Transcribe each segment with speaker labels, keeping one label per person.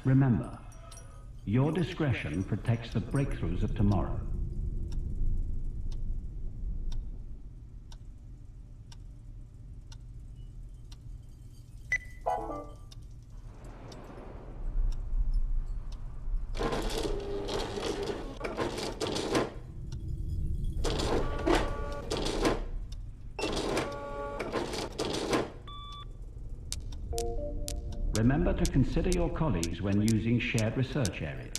Speaker 1: Remember, your discretion protects the breakthroughs of tomorrow. Remember to consider your colleagues when using shared research areas.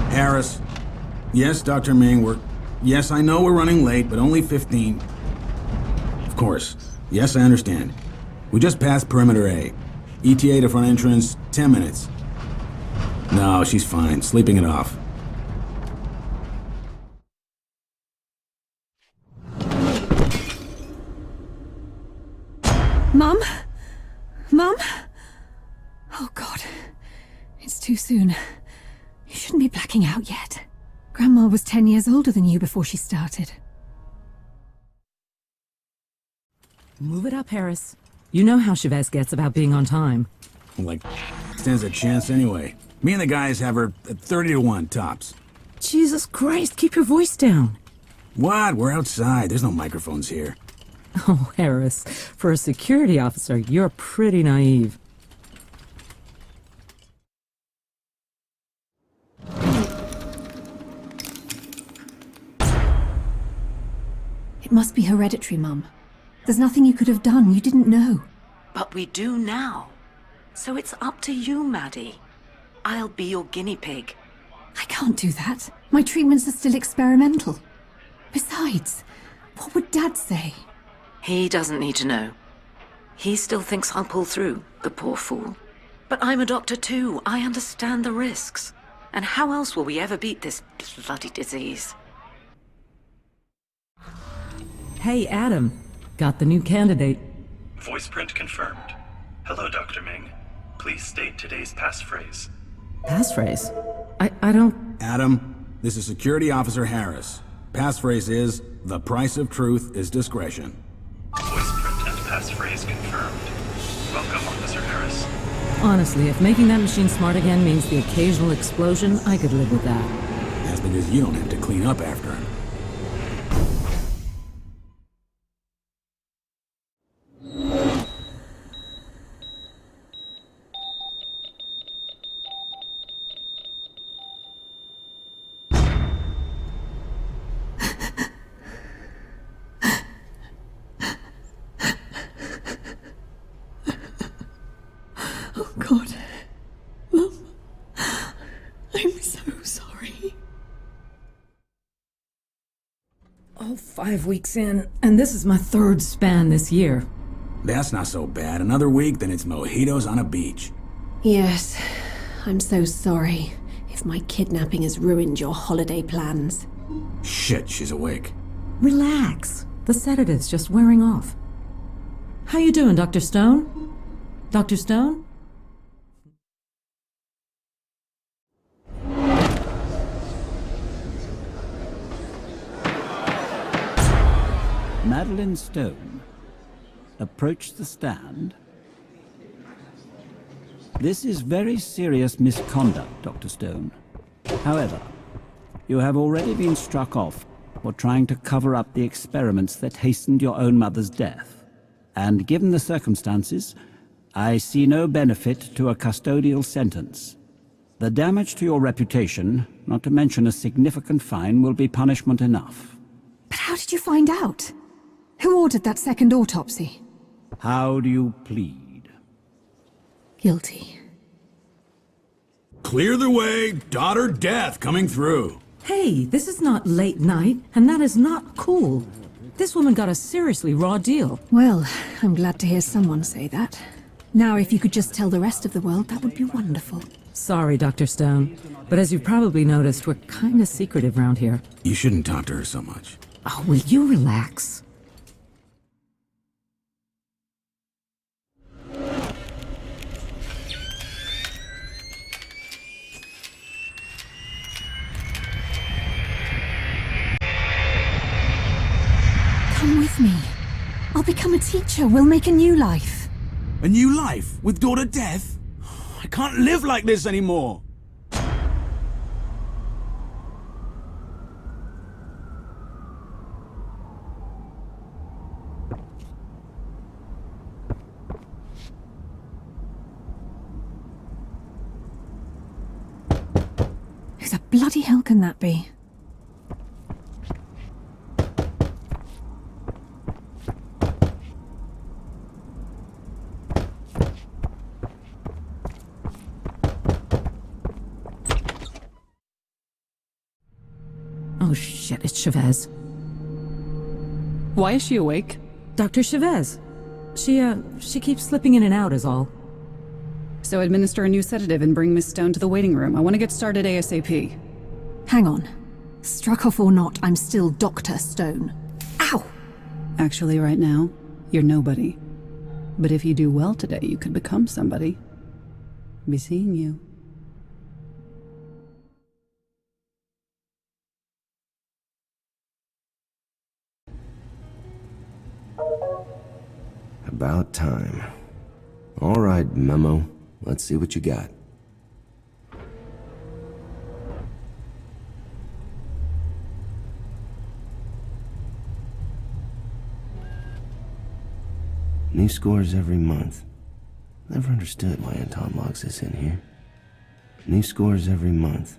Speaker 2: Harris. Yes, Dr. Ming, Yes, I know we're running late, but only 15. Of course. Yes, I understand. We just passed Perimeter A. ETA to front entrance, 10 minutes. No, she's fine. Sleeping it off.
Speaker 3: Mum? Mum? Oh, God. It's too soon. You shouldn't be blacking out yet. Grandma was 10 years older than you before she started.
Speaker 4: Move it up, Harris. You know how Chevez gets about being on time.
Speaker 2: Like, stands a chance anyway. Me and the guys have her at 30 to 1 tops.
Speaker 4: Jesus Christ, keep your voice down.
Speaker 2: What? We're outside. There's no microphones here.
Speaker 4: Oh, Harris, for a security officer, you're pretty naive.
Speaker 3: It must be hereditary, Mum. There's nothing you could have done. You didn't know.
Speaker 5: But we do now. So it's up to you, Maddie. I'll be your guinea pig.
Speaker 3: I can't do that. My treatments are still experimental. Besides, what would Dad say?
Speaker 5: He doesn't need to know. He still thinks I'll pull through, the poor fool. But I'm a doctor too. I understand the risks. And how else will we ever beat this bloody disease?
Speaker 4: Hey, Adam. Got the new candidate.
Speaker 6: Voice print confirmed. Hello, Dr. Ming. Please state today's passphrase.
Speaker 4: Passphrase? I don't...
Speaker 2: Adam, this is Security Officer Harris. Passphrase is, the price of truth is discretion.
Speaker 6: Voice print and passphrase confirmed. Welcome, Officer Harris.
Speaker 4: Honestly, if making that machine smart again means the occasional explosion, I could live with that.
Speaker 2: That's because you don't have to clean up after him.
Speaker 3: Oh, God. Mum, I'm so sorry.
Speaker 4: Oh, 5 weeks in, and this is my 3rd span this year.
Speaker 2: That's not so bad. Another week, then it's mojitos on a beach.
Speaker 3: Yes, I'm so sorry if my kidnapping has ruined your holiday plans.
Speaker 2: Shit, she's awake.
Speaker 4: Relax. The sedative's just wearing off. How you doing, Dr. Stone? Dr. Stone?
Speaker 1: Madeline Stone, approach the stand. This is very serious misconduct, Dr. Stone. However, you have already been struck off for trying to cover up the experiments that hastened your own mother's death. And given the circumstances, I see no benefit to a custodial sentence. The damage to your reputation, not to mention a significant fine, will be punishment enough.
Speaker 3: But how did you find out? Who ordered that second autopsy?
Speaker 1: How do you plead?
Speaker 3: Guilty.
Speaker 2: Clear the way, daughter death coming through.
Speaker 4: Hey, this is not late night, and that is not cool. This woman got a seriously raw deal.
Speaker 3: Well, I'm glad to hear someone say that. Now, if you could just tell the rest of the world, that would be wonderful.
Speaker 4: Sorry, Dr. Stone, but as you've probably noticed, we're kinda secretive around here.
Speaker 2: You shouldn't talk to her so much.
Speaker 4: Oh, will you relax?
Speaker 3: become a teacher. We'll make a new life.
Speaker 2: A new life with daughter death? I can't live like this anymore.
Speaker 3: Who the bloody hell can that be?
Speaker 4: Oh shit, it's Chevez.
Speaker 7: Why is she awake?
Speaker 4: Dr. Chevez. She keeps slipping in and out is all.
Speaker 7: So administer a new sedative and bring Miss Stone to the waiting room. I want to get started ASAP.
Speaker 3: Hang on. Struck off or not, I'm still Dr. Stone. Ow!
Speaker 7: Actually, right now, you're nobody. But if you do well today, you could become somebody. Be seeing you.
Speaker 8: About time. All right, Memo. Let's see what you got. New scores every month. Never understood why Anton logs this in here. New scores every month.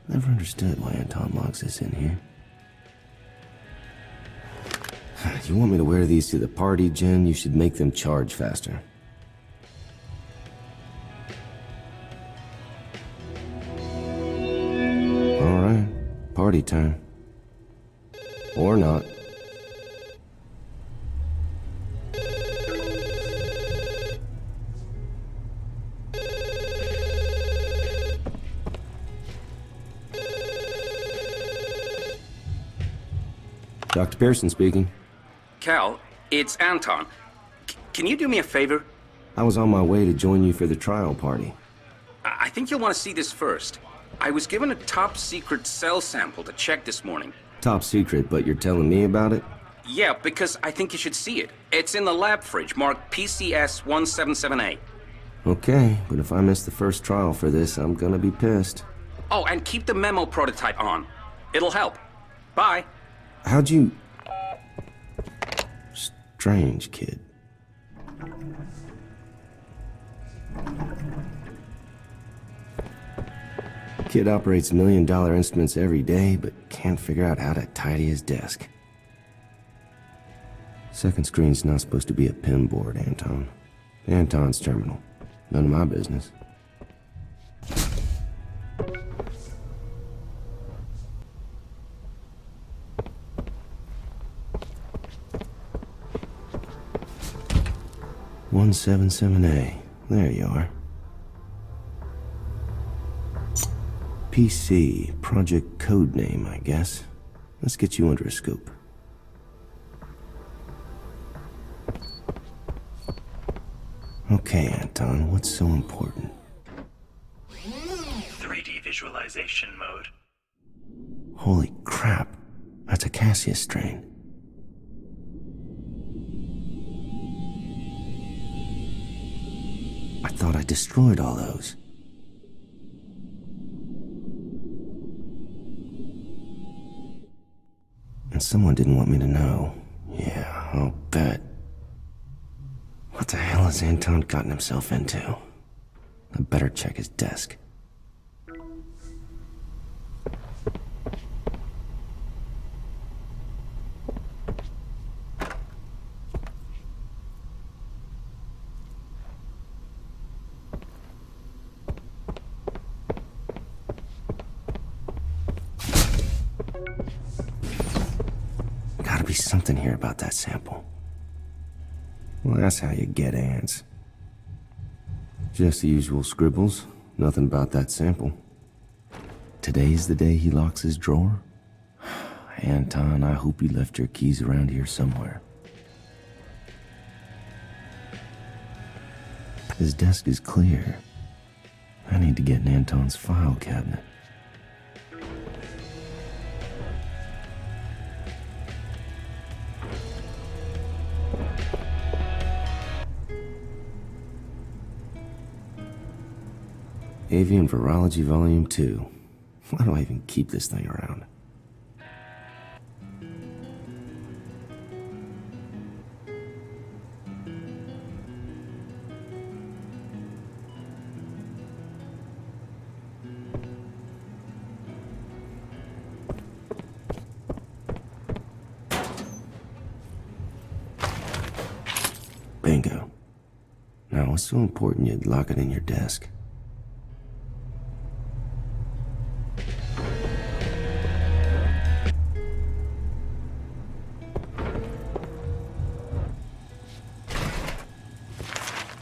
Speaker 8: Never understood why Anton logs this in here. You want me to wear these to the party, Jen? You should make them charge faster. All right, party time. Or not. Dr. Pearson speaking.
Speaker 9: Cal, it's Anton. Can you do me a favor?
Speaker 8: I was on my way to join you for the trial party.
Speaker 9: I think you'll want to see this first. I was given a top-secret cell sample to check this morning.
Speaker 8: Top secret, but you're telling me about it?
Speaker 9: Yeah, because I think you should see it. It's in the lab fridge, marked PCS-177A.
Speaker 8: Okay, but if I miss the first trial for this, I'm gonna be pissed.
Speaker 9: Oh, and keep the memo prototype on. It'll help. Bye.
Speaker 8: How'd you... Strange kid. Kid operates $1 million instruments every day, but can't figure out how to tidy his desk. Second screen's not supposed to be a pin board, Anton. Anton's terminal. None of my business. "177A. There you are. PC, project code name, I guess. Let's get you under a scope. Okay, Anton, what's so important?
Speaker 6: 3D visualization mode.
Speaker 8: Holy crap, that's a Cassius strain. I thought I destroyed all those. And someone didn't want me to know. Yeah, I'll bet. What the hell has Anton gotten himself into? I better check his desk. Gotta be something here about that sample. Well, that's how you get ants. Just the usual scribbles. Nothing about that sample. Today's the day he locks his drawer? Anton, I hope you left your keys around here somewhere. His desk is clear. I need to get in Anton's file cabinet. Avian Virology Volume 2. Why do I even keep this thing around? Bingo. Now, what's so important you'd lock it in your desk?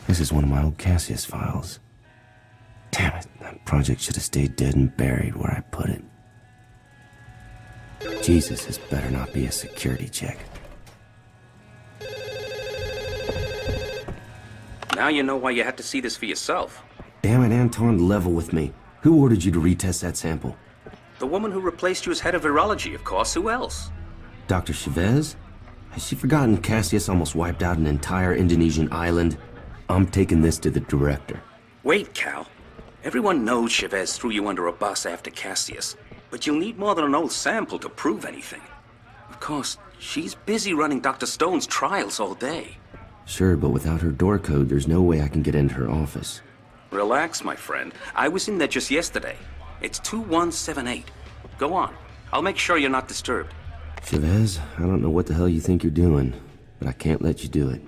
Speaker 8: This is one of my old Cassius files. Damn it, that project should have stayed dead and buried where I put it. Jesus, this better not be a security check.
Speaker 9: Now you know why you had to see this for yourself.
Speaker 8: Damn it, Anton, level with me. Who ordered you to retest that sample?
Speaker 9: The woman who replaced you as head of virology, of course. Who else?
Speaker 8: Dr. Chevez? Has she forgotten Cassius almost wiped out an entire Indonesian island? I'm taking this to the director.
Speaker 9: Wait, Cal. Everyone knows Chevez threw you under a bus after Cassius, but you'll need more than an old sample to prove anything. Of course, she's busy running Dr. Stone's trials all day.
Speaker 8: Sure, but without her door code, there's no way I can get into her office.
Speaker 9: Relax, my friend. I was in there just yesterday. It's 2178. Go on. I'll make sure you're not disturbed.
Speaker 8: Chavez, I don't know what the hell you think you're doing, but I can't let you do it.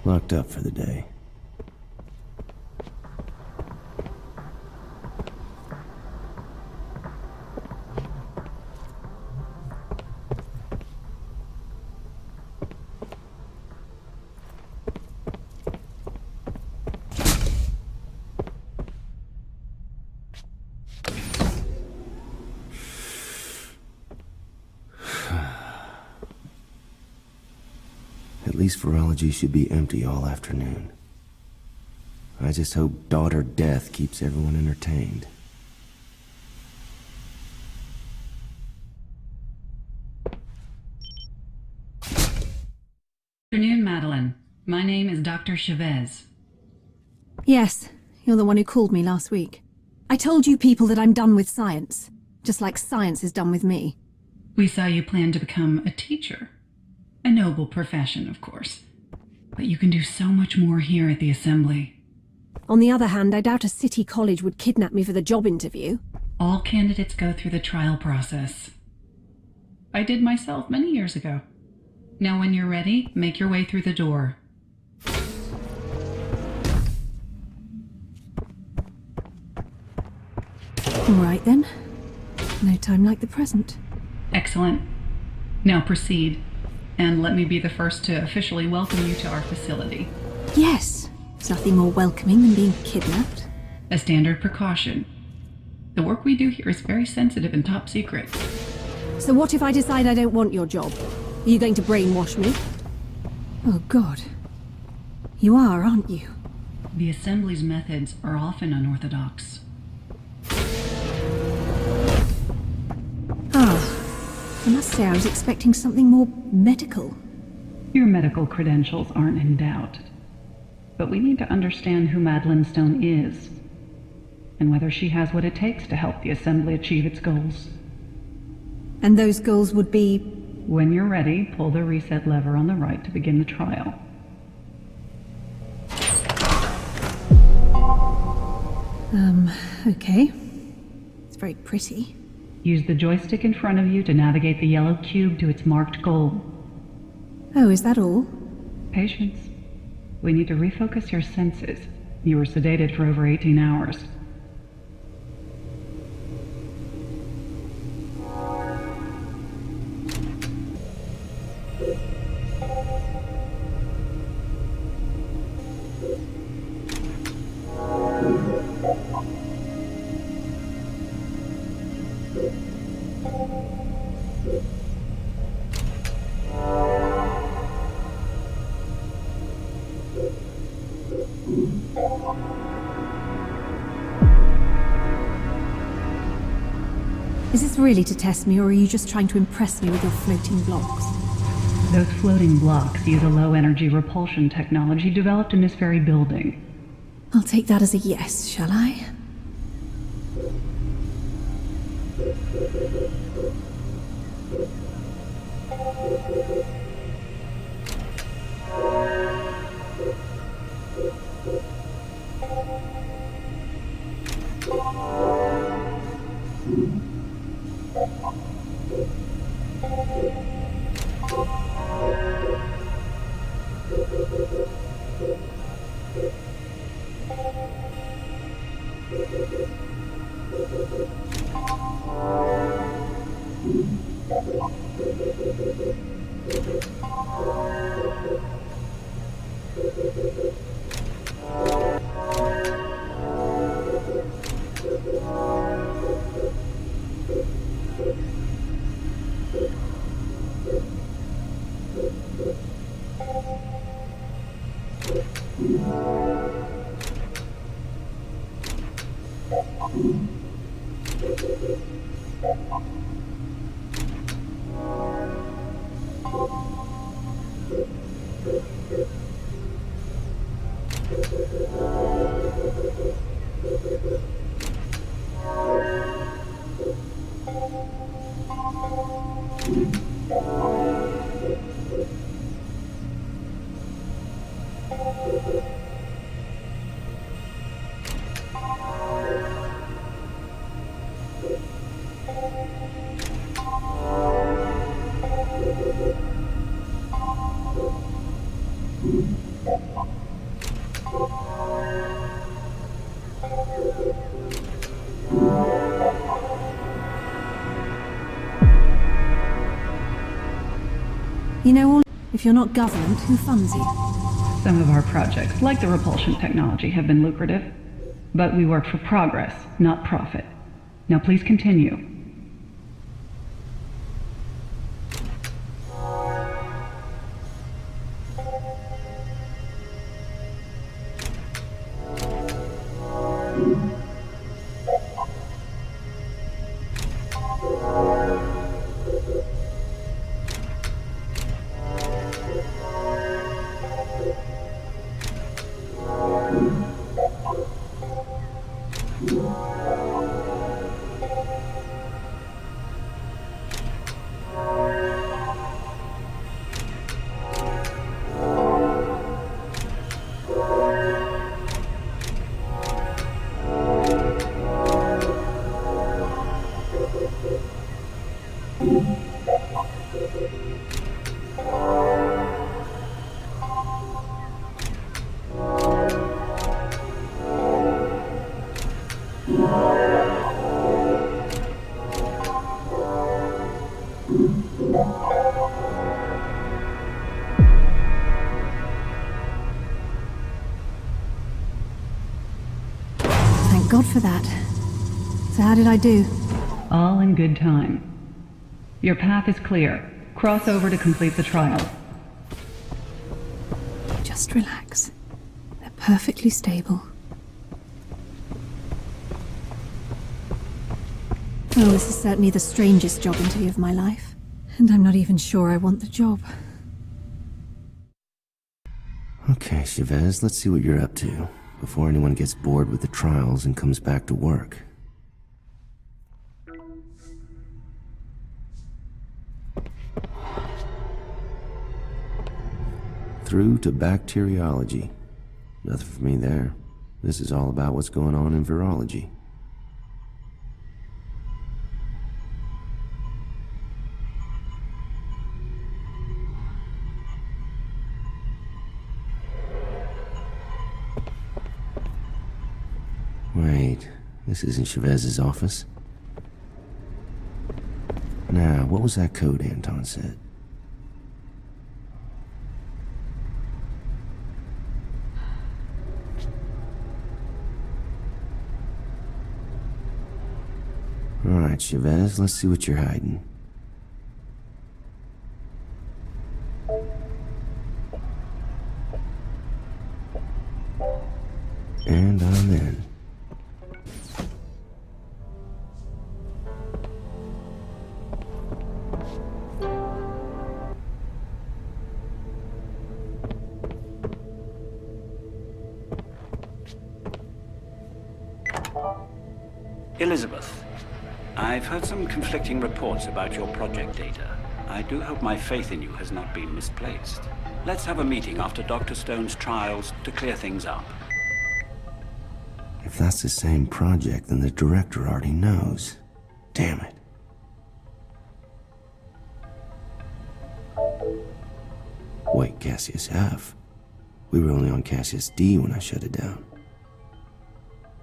Speaker 8: Locked up for the day. At least Virology should be empty all afternoon. I just hope daughter death keeps everyone entertained.
Speaker 10: Afternoon, Madeline. My name is Dr. Chevez.
Speaker 3: Yes, you're the one who called me last week. I told you people that I'm done with science, just like science is done with me.
Speaker 10: We saw you plan to become a teacher. A noble profession, of course. But you can do so much more here at the Assembly.
Speaker 3: On the other hand, I doubt a city college would kidnap me for the job interview.
Speaker 10: All candidates go through the trial process. I did myself many years ago. Now when you're ready, make your way through the door.
Speaker 3: All right then. No time like the present.
Speaker 10: Excellent. Now proceed. And let me be the first to officially welcome you to our facility.
Speaker 3: Yes. There's nothing more welcoming than being kidnapped.
Speaker 10: A standard precaution. The work we do here is very sensitive and top secret.
Speaker 3: So what if I decide I don't want your job? Are you going to brainwash me? Oh God. You are, aren't you?
Speaker 10: The Assembly's methods are often unorthodox.
Speaker 3: I must say I was expecting something more medical.
Speaker 10: Your medical credentials aren't in doubt. But we need to understand who Madeline Stone is, and whether she has what it takes to help the Assembly achieve its goals.
Speaker 3: And those goals would be?
Speaker 10: When you're ready, pull the reset lever on the right to begin the trial.
Speaker 3: Okay. It's very pretty.
Speaker 10: Use the joystick in front of you to navigate the yellow cube to its marked goal.
Speaker 3: Oh, is that all?
Speaker 10: Patience. We need to refocus your senses. You were sedated for over 18 hours.
Speaker 3: Is this really to test me, or are you just trying to impress me with your floating blocks?
Speaker 10: Those floating blocks use a low-energy repulsion technology developed in this very building.
Speaker 3: I'll take that as a yes, shall I? You know, if you're not government, who funds you?
Speaker 10: Some of our projects, like the repulsion technology, have been lucrative. But we work for progress, not profit. Now please continue.
Speaker 3: Thank God for that. So how did I do?
Speaker 10: All in good time. Your path is clear. Cross over to complete the trial.
Speaker 3: Just relax. They're perfectly stable. Oh, this is certainly the strangest job interview of my life. And I'm not even sure I want the job.
Speaker 8: Okay, Chavez, let's see what you're up to before anyone gets bored with the trials and comes back to work. Through to bacteriology. Nothing for me there. This is all about what's going on in virology. Wait, this isn't Chavez's office. Now, what was that code Anton said? Alright, Chavez, let's see what you're hiding. And I'm in.
Speaker 1: Elizabeth, I've heard some conflicting reports about your project data. I do hope my faith in you has not been misplaced. Let's have a meeting after Dr. Stone's trials to clear things up.
Speaker 8: If that's the same project, then the director already knows. Damn it. Wait, Cassius F? We were only on Cassius D when I shut it down.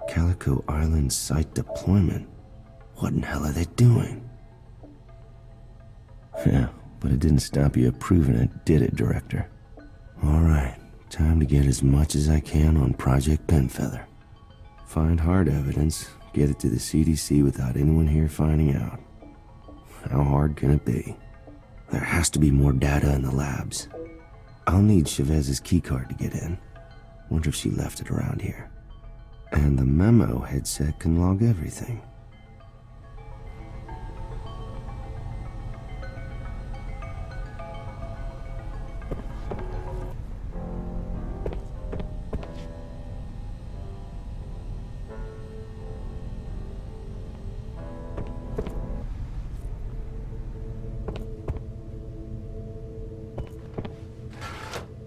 Speaker 8: Calico Island site deployment? What in hell are they doing? Yeah, but it didn't stop you approving it, did it, Director? Alright, time to get as much as I can on Project Pinfeather. Find hard evidence, get it to the CDC without anyone here finding out. How hard can it be? There has to be more data in the labs. I'll need Chevez's keycard to get in. Wonder if she left it around here. And the memo headset can log everything.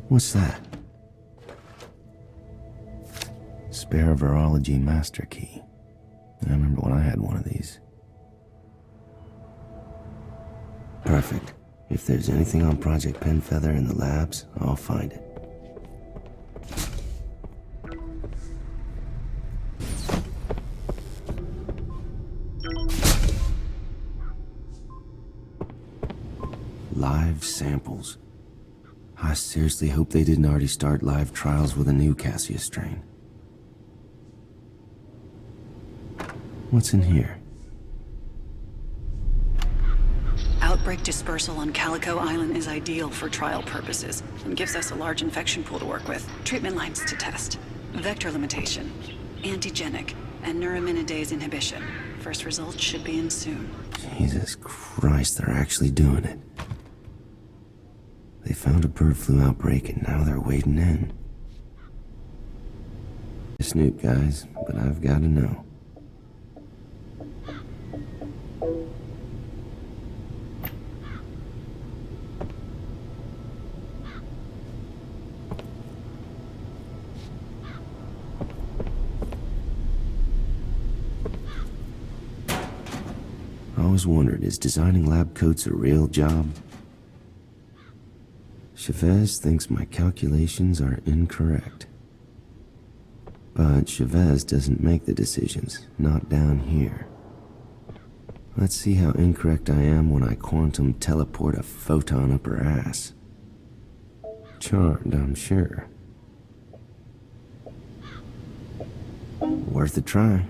Speaker 8: What's that? Spare Virology master key. I remember when I had one of these. Perfect. If there's anything on Project Pinfeather in the labs, I'll find it. Live samples. I seriously hope they didn't already start live trials with a new Cassius strain. What's in here?
Speaker 11: Outbreak dispersal on Calico Island is ideal for trial purposes and gives us a large infection pool to work with. Treatment lines to test. Vector limitation, antigenic, and neuraminidase inhibition. First results should be in soon.
Speaker 8: Jesus Christ, they're actually doing it. They found a bird flu outbreak and now they're wading in. Snoop, guys, but I've got to know. I always wondered, is designing lab coats a real job? Chevez thinks my calculations are incorrect. But Chevez doesn't make the decisions, not down here. Let's see how incorrect I am when I quantum teleport a photon up her ass. Charmed, I'm sure. Worth a try.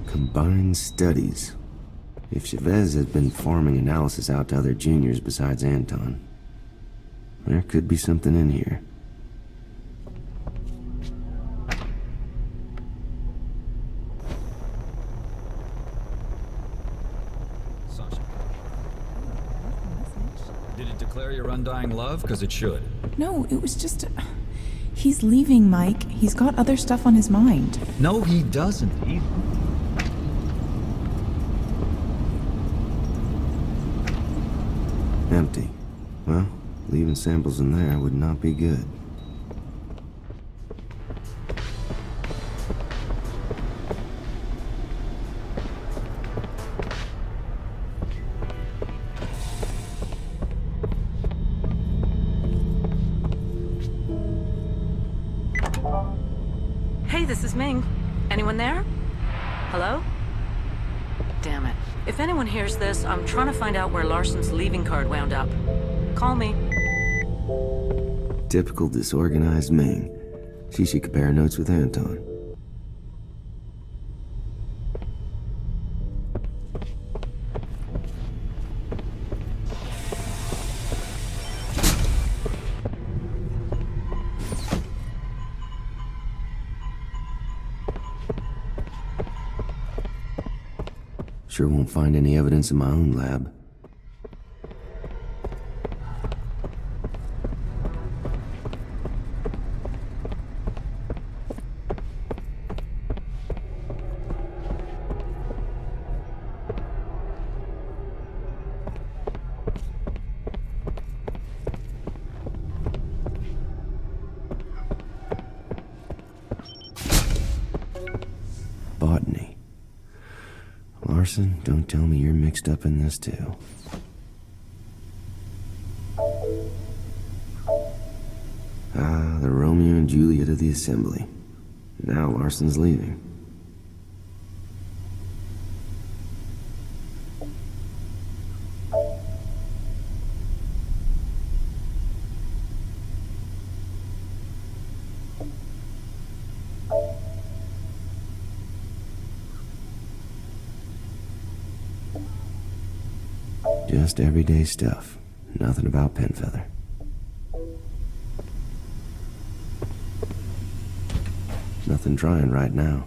Speaker 8: Combined studies. If Chevez had been farming analysis out to other juniors besides Anton, there could be something in here.
Speaker 12: Sasha. Did it declare your undying love? Because it should.
Speaker 13: No, it was just... He's leaving, Mike. He's got other stuff on his mind.
Speaker 12: No, he doesn't.
Speaker 8: Empty. Well, leaving samples in there would not be good.
Speaker 5: Hey, this is Ming. Anyone there? Hello? Damn it. If anyone hears this, I'm trying to find out where Larson's leaving card wound up. Call me.
Speaker 8: Typical disorganized Ming. She should compare notes with Anton. Sure won't find any evidence in my own lab. Botany. Larson, don't tell me you're mixed up in this too. Ah, the Romeo and Juliet of the assembly. Now Larson's leaving. Just everyday stuff. Nothing about Pinfeather. Nothing trying right now.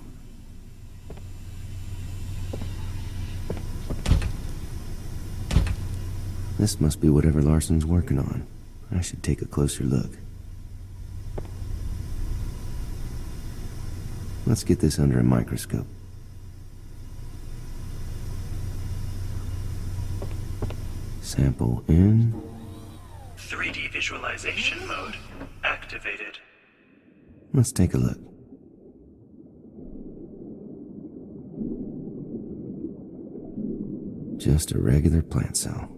Speaker 8: This must be whatever Larson's working on. I should take a closer look. Let's get this under a microscope. Sample in.
Speaker 6: 3D visualization mode activated.
Speaker 8: Let's take a look. Just a regular plant cell.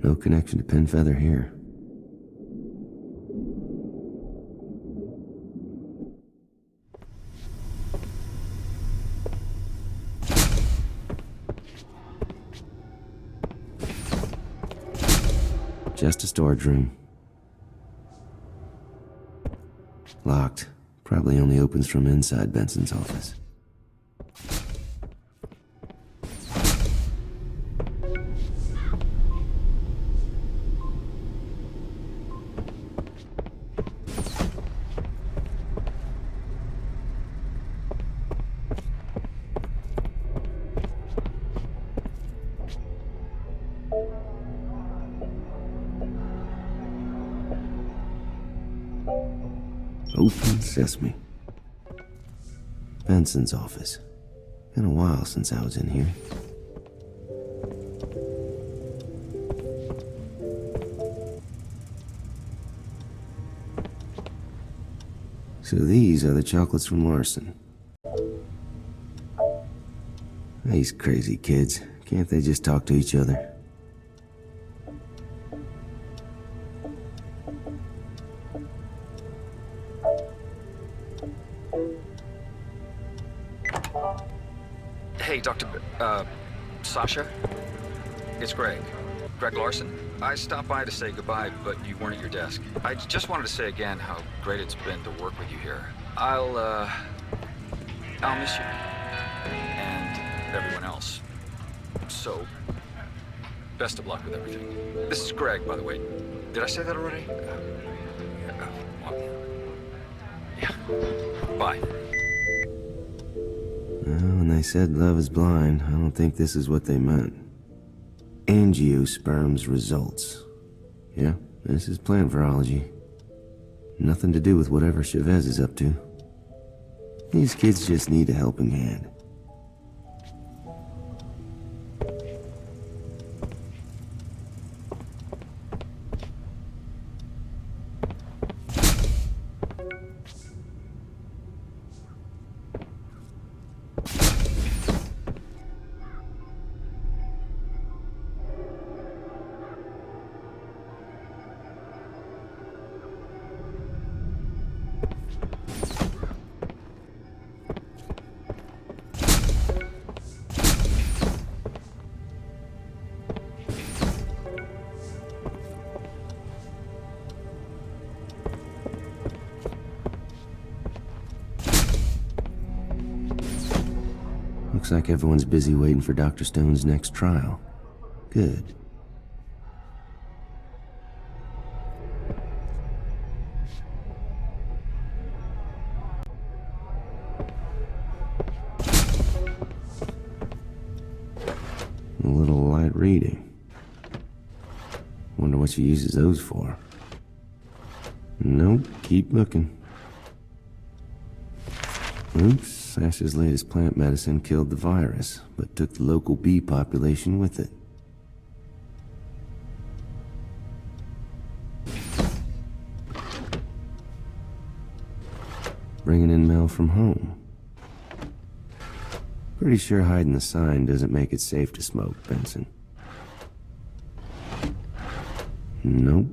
Speaker 8: No connection to Pinfeather here. Just a storage room. Locked. Probably only opens from inside Benson's office. Open sesame. Benson's office. Been a while since I was in here. So these are the chocolates from Larson. These crazy kids. Can't they just talk to each other?
Speaker 12: Hey, Sasha? It's Greg. Greg Larson. I stopped by to say goodbye, but you weren't at your desk. I just wanted to say again how great it's been to work with you here. I'll miss you. And everyone else. So, best of luck with everything. This is Greg, by the way. Did I say that already? Yeah. Bye.
Speaker 8: Well, when they said love is blind, I don't think this is what they meant. Angiosperms results. Yeah, this is plant virology. Nothing to do with whatever Chevez is up to. These kids just need a helping hand. Looks like everyone's busy waiting for Dr. Stone's next trial. Good. A little light reading. Wonder what she uses those for. Nope, keep looking. Oops, Ash's latest plant medicine killed the virus, but took the local bee population with it. Bringing in mail from home. Pretty sure hiding the sign doesn't make it safe to smoke, Benson. Nope.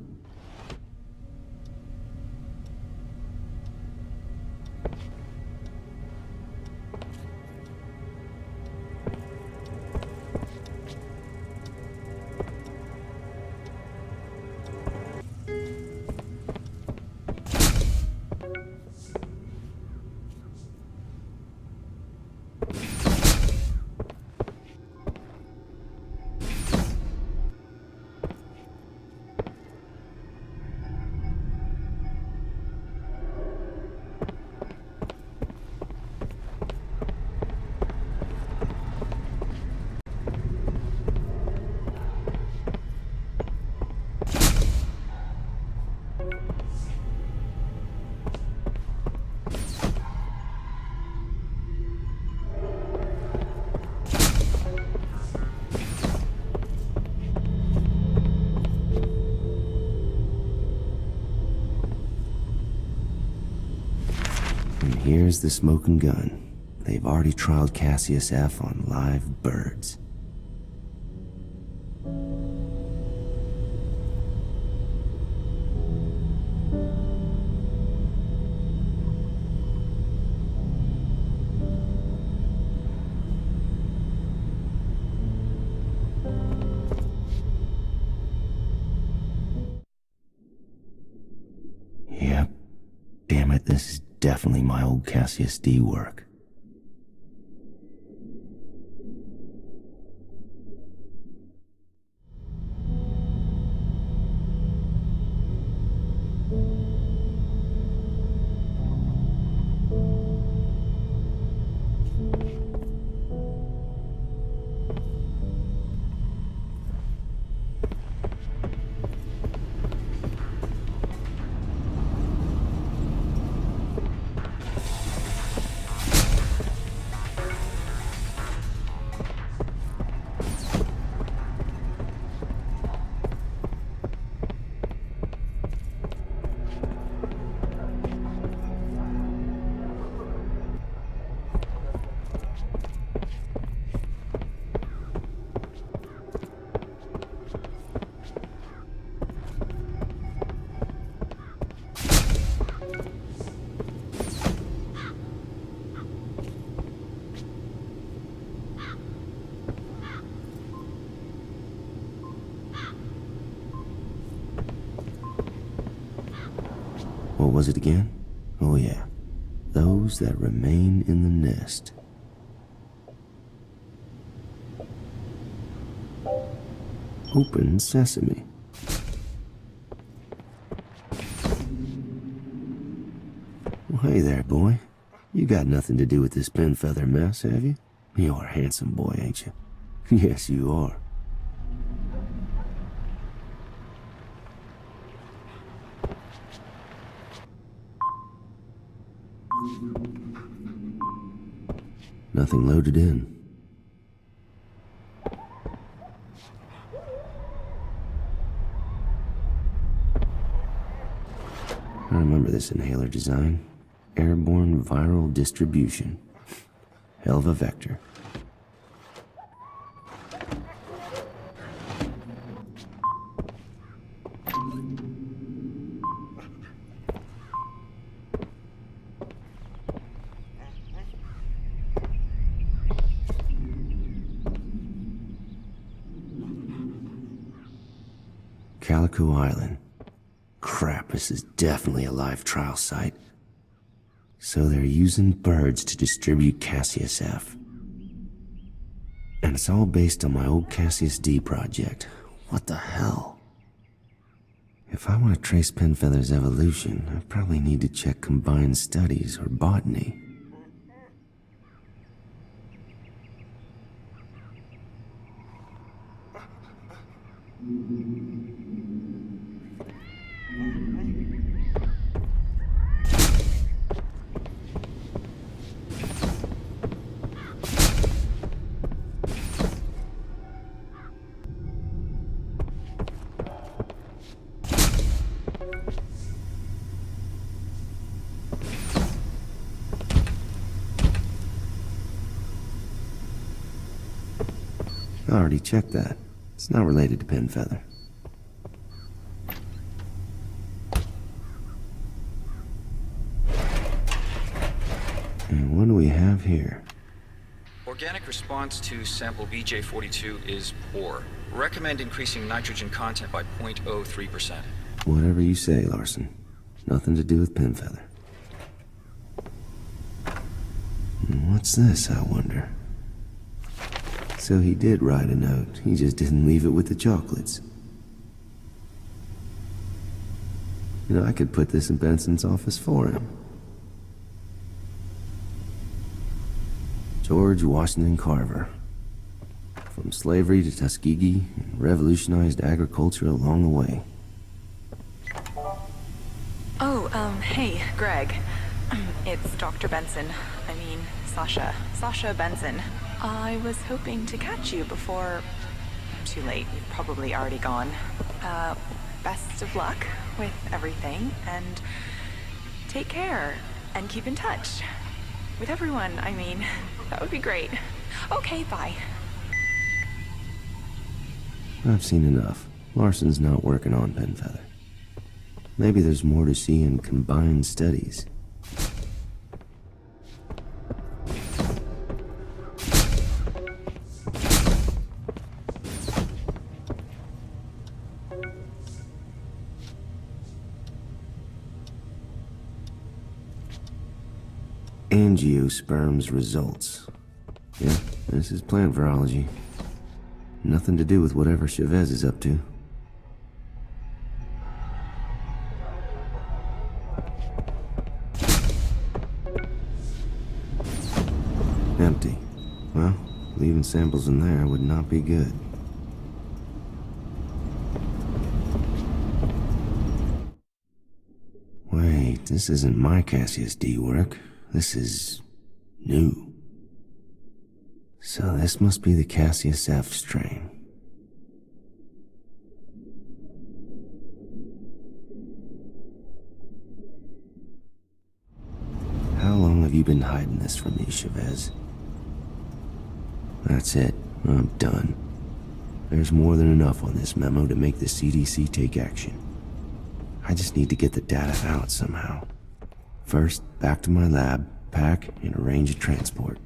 Speaker 8: Here's the smoking gun. They've already trialed Cassius F on live birds. Yep. Damn it, this is definitely my old Cassius D work. What was it again? Oh yeah, those that remain in the nest. Open sesame. Well, hey there, boy. You got nothing to do with this Pinfeather mess, have you? You're a handsome boy, ain't you? Yes, you are. Nothing loaded in. I remember this inhaler design. Airborne viral distribution. Hell of a vector. Calico Island. Crap, this is definitely a live trial site. So they're using birds to distribute Cassius F. And it's all based on my old Cassius D project. What the hell? If I want to trace Pinfeather's evolution, I probably need to check combined studies or botany. I already checked that. It's not related to Pinfeather. And what do we have here?
Speaker 12: Organic response to sample BJ42 is poor. Recommend increasing nitrogen content by 0.03%.
Speaker 8: Whatever you say, Larson. Nothing to do with Pinfeather. What's this, I wonder? So he did write a note. He just didn't leave it with the chocolates. You know, I could put this in Benson's office for him. George Washington Carver. From slavery to Tuskegee, and revolutionized agriculture along the way.
Speaker 11: Oh, hey, Greg. It's Dr. Benson. I mean, Sasha. Sasha Benson. I was hoping to catch you before... Too late. You've probably already gone. Best of luck with everything, and take care, and keep in touch. With everyone, I mean. That would be great. Okay, bye.
Speaker 8: I've seen enough. Larson's not working on Pinfeather. Maybe there's more to see in combined studies. Angiosperms results. Yeah, this is plant virology. Nothing to do with whatever Chevez is up to. Empty. Well, leaving samples in there would not be good. Wait, this isn't my Cassius D work. This is... new. So this must be the Cassius F strain. How long have you been hiding this from me, Chevez? That's it. I'm done. There's more than enough on this memo to make the CDC take action. I just need to get the data out somehow. First, back to my lab, pack, and arrange a transport.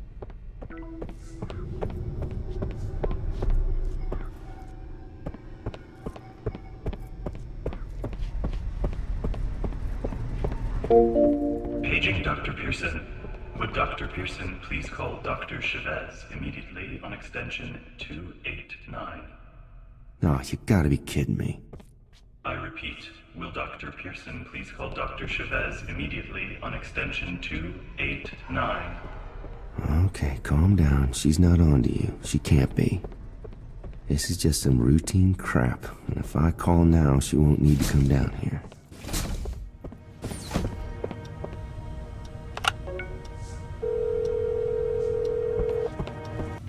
Speaker 6: Paging Dr. Pearson. Would Dr. Pearson please call Dr. Chevez immediately on extension 289?
Speaker 8: Oh, you gotta be kidding me.
Speaker 6: I repeat, will Dr. Pearson please call Dr. Chevez immediately on extension 289?
Speaker 8: Okay, calm down. She's not on to you. She can't be. This is just some routine crap, and if I call now, she won't need to come down here.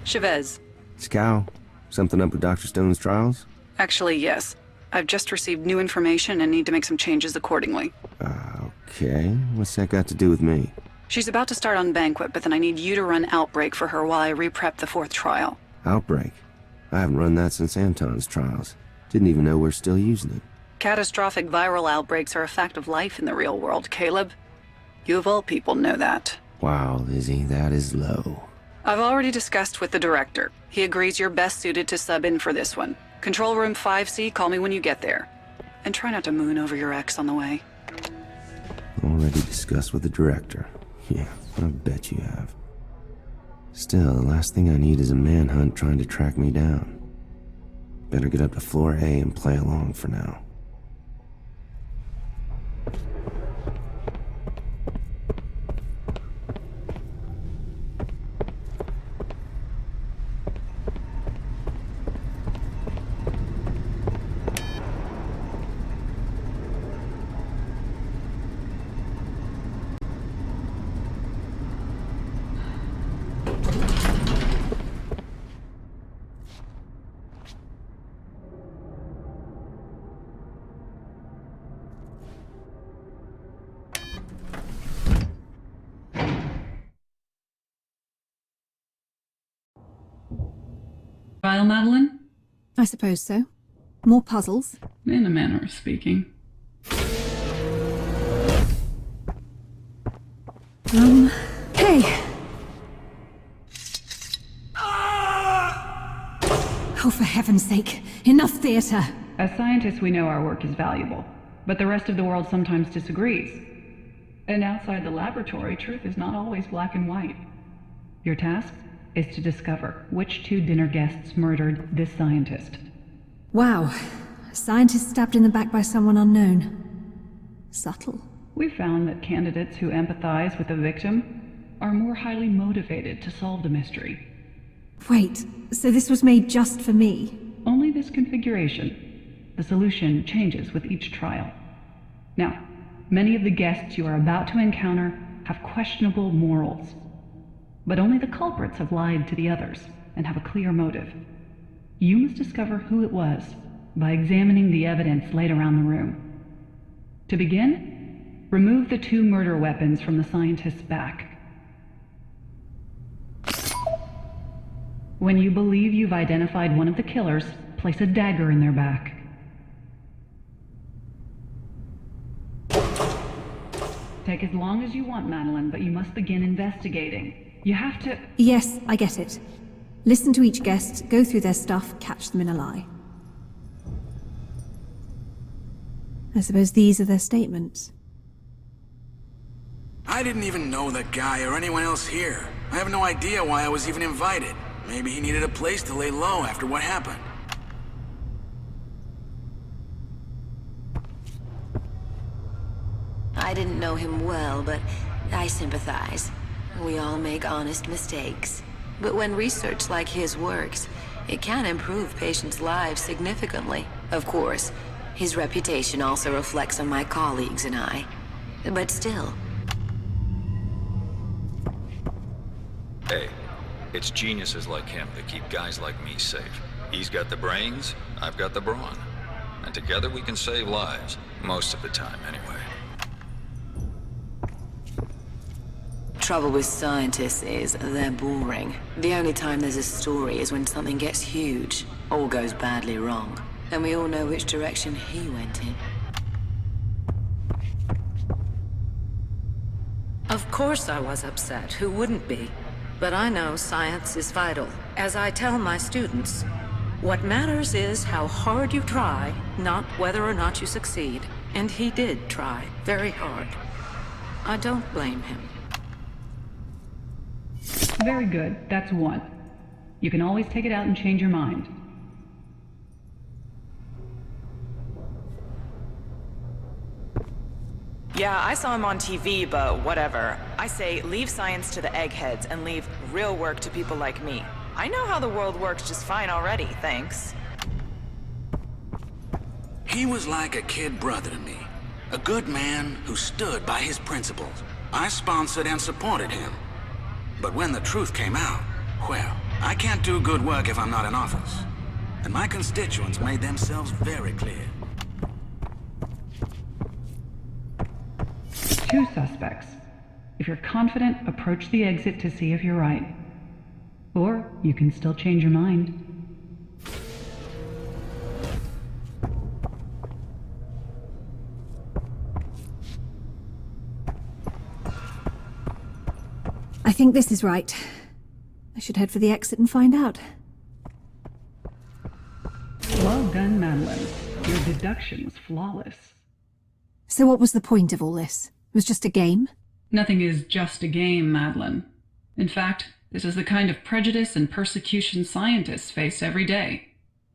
Speaker 11: Chevez.
Speaker 8: Scow, something up with Dr. Stone's trials?
Speaker 11: Actually, yes. I've just received new information and need to make some changes accordingly.
Speaker 8: Okay. What's that got to do with me?
Speaker 11: She's about to start on Banquet, but then I need you to run Outbreak for her while I re-prep the 4th trial.
Speaker 8: Outbreak? I haven't run that since Anton's trials. Didn't even know we're still using it.
Speaker 11: Catastrophic viral outbreaks are a fact of life in the real world, Caleb. You of all people know that.
Speaker 8: Wow, Lizzie, that is low.
Speaker 11: I've already discussed with the director. He agrees you're best suited to sub in for this one. Control room 5C, call me when you get there. And try not to moon over your ex on the way.
Speaker 8: Already discussed with the director. Yeah, I bet you have. Still, the last thing I need is a manhunt trying to track me down. Better get up to floor A and play along for now.
Speaker 10: trial, Madeline?
Speaker 3: I suppose so. More puzzles?
Speaker 10: In a manner of speaking.
Speaker 3: Hey! Oh, for heaven's sake, enough theater!
Speaker 10: As scientists, we know our work is valuable, but the rest of the world sometimes disagrees. And outside the laboratory, truth is not always black and white. Your task is to discover which 2 dinner guests murdered this scientist.
Speaker 3: Wow. A scientist stabbed in the back by someone unknown. Subtle.
Speaker 10: We found that candidates who empathize with the victim are more highly motivated to solve the mystery.
Speaker 3: Wait, so this was made just for me?
Speaker 10: Only this configuration. The solution changes with each trial. Now, many of the guests you are about to encounter have questionable morals. But only the culprits have lied to the others and have a clear motive. You must discover who it was by examining the evidence laid around the room. To begin, remove the 2 murder weapons from the scientist's back. When you believe you've identified one of the killers, place a dagger in their back. Take as long as you want, Madeline, but you must begin investigating. You have to...
Speaker 3: Yes, I get it. Listen to each guest, go through their stuff, catch them in a lie. I suppose these are their statements.
Speaker 2: I didn't even know that guy or anyone else here. I have no idea why I was even invited. Maybe he needed a place to lay low after what happened.
Speaker 14: I didn't know him well, but I sympathize. We all make honest mistakes. But when research like his works, it can improve patients' lives significantly. Of course, his reputation also reflects on my colleagues and I. But still.
Speaker 12: Hey, it's geniuses like him that keep guys like me safe. He's got the brains, I've got the brawn. And together we can save lives, most of the time anyway.
Speaker 14: Trouble with scientists is they're boring. The only time there's a story is when something gets huge, or goes badly wrong. And we all know which direction he went in.
Speaker 5: Of course I was upset. Who wouldn't be? But I know science is vital. As I tell my students, what matters is how hard you try, not whether or not you succeed. And he did try very hard. I don't blame him.
Speaker 10: Very good. That's 1. You can always take it out and change your mind.
Speaker 13: Yeah, I saw him on TV, but whatever. I say, leave science to the eggheads and leave real work to people like me. I know how the world works just fine already, thanks.
Speaker 2: He was like a kid brother to me. A good man who stood by his principles. I sponsored and supported him. But when the truth came out, well, I can't do good work if I'm not in office. And my constituents made themselves very clear.
Speaker 10: 2 suspects. If you're confident, approach the exit to see if you're right. Or you can still change your mind.
Speaker 3: I think this is right. I should head for the exit and find out.
Speaker 10: Well done, Madeline. Your deduction was flawless.
Speaker 3: So what was the point of all this? It was just a game?
Speaker 10: Nothing is just a game, Madeline. In fact, this is the kind of prejudice and persecution scientists face every day.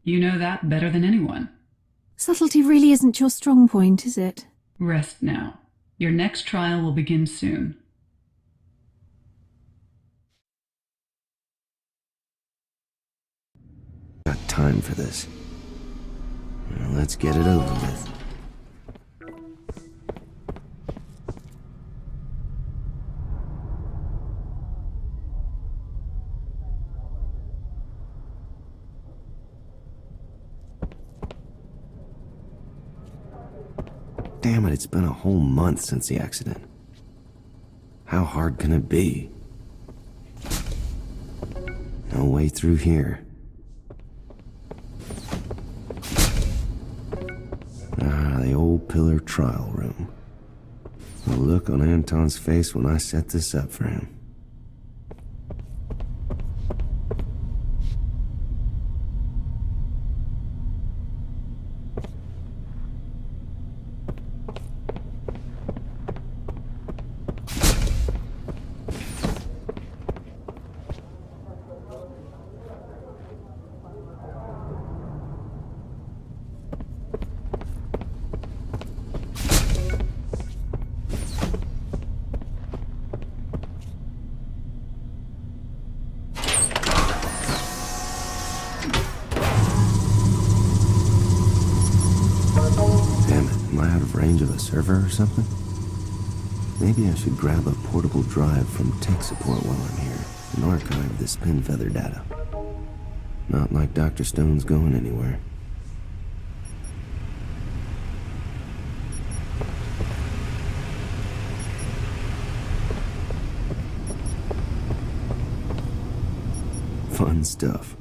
Speaker 10: You know that better than anyone.
Speaker 3: Subtlety really isn't your strong point, is it?
Speaker 10: Rest now. Your next trial will begin soon.
Speaker 8: Got time for this. Well, let's get it over with. Damn it, it's been a whole month since the accident. How hard can it be? No way through here. pillar trial room. The look on Anton's face when I set this up for him. Server or something? Maybe I should grab a portable drive from tech support while I'm here and archive this Pinfeather data. Not like Dr. Stone's going anywhere. Fun stuff.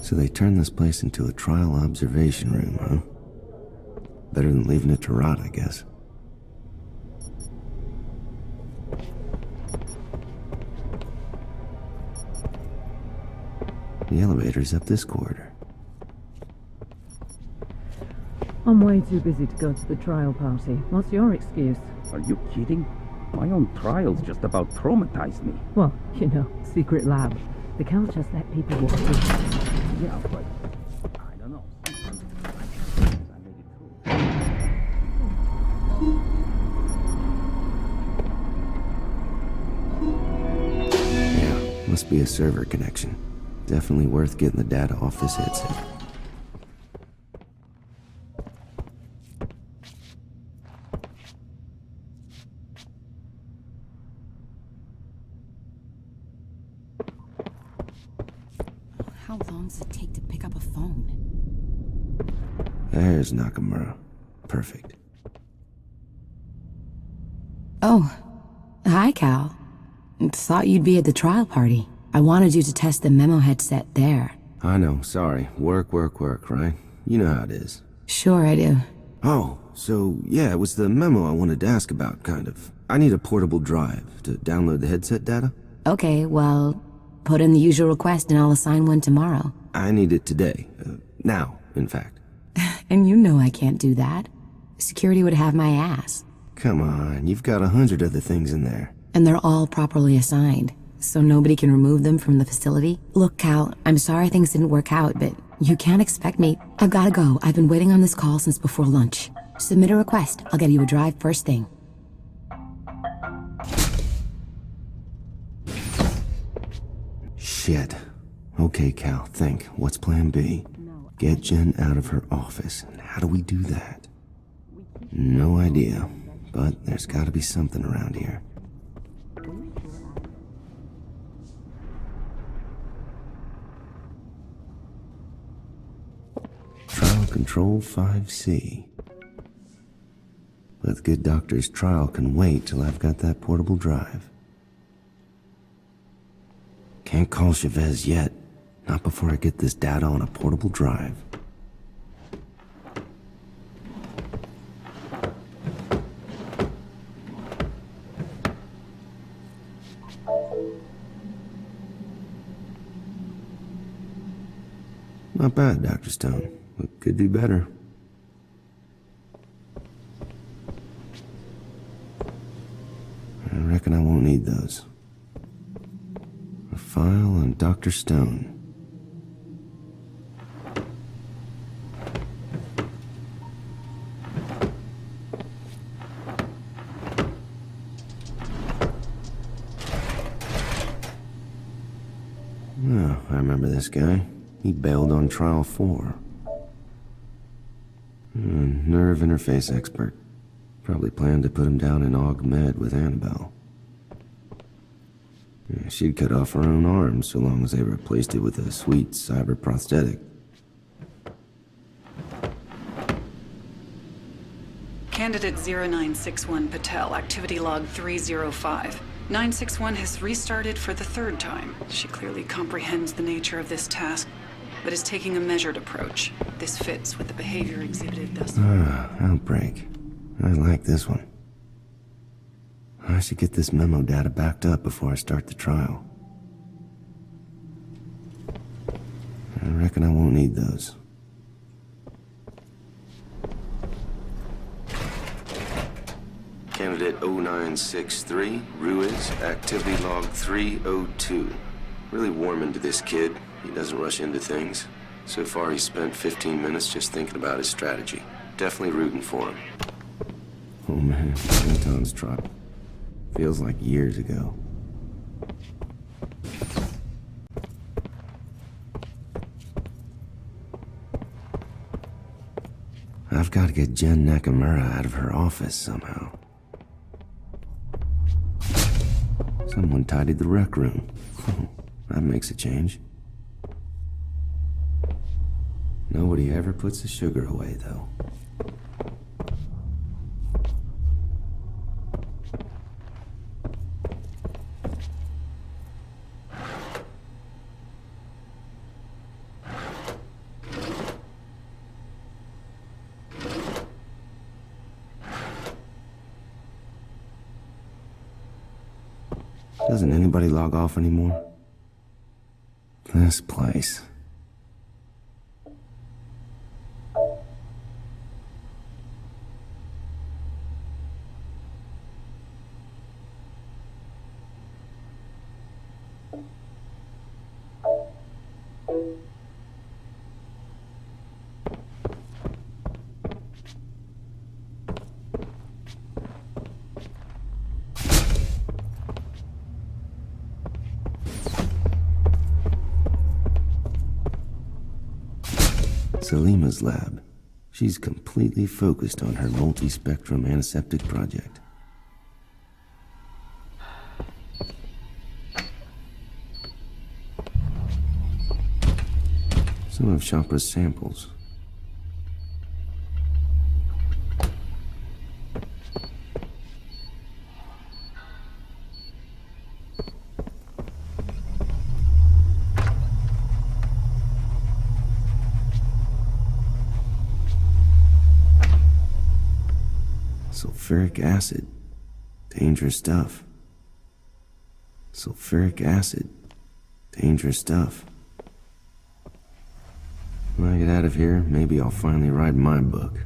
Speaker 8: So they turned this place into a trial observation room, huh? Better than leaving it to rot, I guess. The elevator's up this corridor.
Speaker 4: I'm way too busy to go to the trial party. What's your excuse?
Speaker 15: Are you kidding? My own trials just about traumatized me.
Speaker 4: Well, you know, secret lab. They can't just let people walk through.
Speaker 15: Yeah, but I don't know. I made it through.
Speaker 8: Yeah, must be a server connection. Definitely worth getting the data off this headset.
Speaker 16: How long does it take to pick up a phone?
Speaker 8: There's Nakamura. Perfect.
Speaker 16: Oh, hi, Cal. Thought you'd be at the trial party. I wanted you to test the memo headset there.
Speaker 8: I know, sorry. Work, right? You know how it is.
Speaker 16: Sure, I do.
Speaker 8: Oh, so yeah, it was the memo I wanted to ask about, kind of. I need a portable drive to download the headset data.
Speaker 16: Okay, well, put in the usual request and I'll assign one tomorrow.
Speaker 8: I need it today. Now, in fact.
Speaker 16: And you know I can't do that. Security would have my ass.
Speaker 8: Come on, you've got 100 other things in there.
Speaker 16: And they're all properly assigned, so nobody can remove them from the facility. Look, Cal, I'm sorry things didn't work out, but you can't expect me. I've gotta go. I've been waiting on this call since before lunch. Submit a request. I'll get you a drive first thing.
Speaker 8: Shit. Okay, Cal, think. What's plan B? Get Jen out of her office. And how do we do that? No idea. But there's gotta be something around here. Trial Control 5C. But the good doctor's trial can wait till I've got that portable drive. Can't call Chevez yet. Not before I get this data on a portable drive. Not bad, Dr. Stone, but could do better. I reckon I won't need those. A file on Dr. Stone. Oh, I remember this guy. He bailed on trial 4. Nerve interface expert. Probably planned to put him down in Aug Med with Annabelle. Yeah, she'd cut off her own arm so long as they replaced it with a sweet cyber prosthetic.
Speaker 11: Candidate 0961 Patel, activity log 305. 961 has restarted for the 3rd time. She clearly comprehends the nature of this task, but is taking a measured approach. This fits with the behavior exhibited thus far.
Speaker 8: Outbreak. I like this one. I should get this memo data backed up before I start the trial. I reckon I won't need those. Candidate 0963, Ruiz, activity log 302. Really warming to this kid. He doesn't rush into things. So far, he's spent 15 minutes just thinking about his strategy. Definitely rooting for him. Oh man, Anton's trial. Feels like years ago. I've got to get Jen Nakamura out of her office somehow. Someone tidied the rec room. That makes a change. Nobody ever puts the sugar away, though. Doesn't anybody log off anymore? This place. Salima's lab. She's completely focused on her multi-spectrum antiseptic project. Some of Chopra's samples. Sulfuric acid. Dangerous stuff. Sulfuric acid. Dangerous stuff. When I get out of here, maybe I'll finally write my book.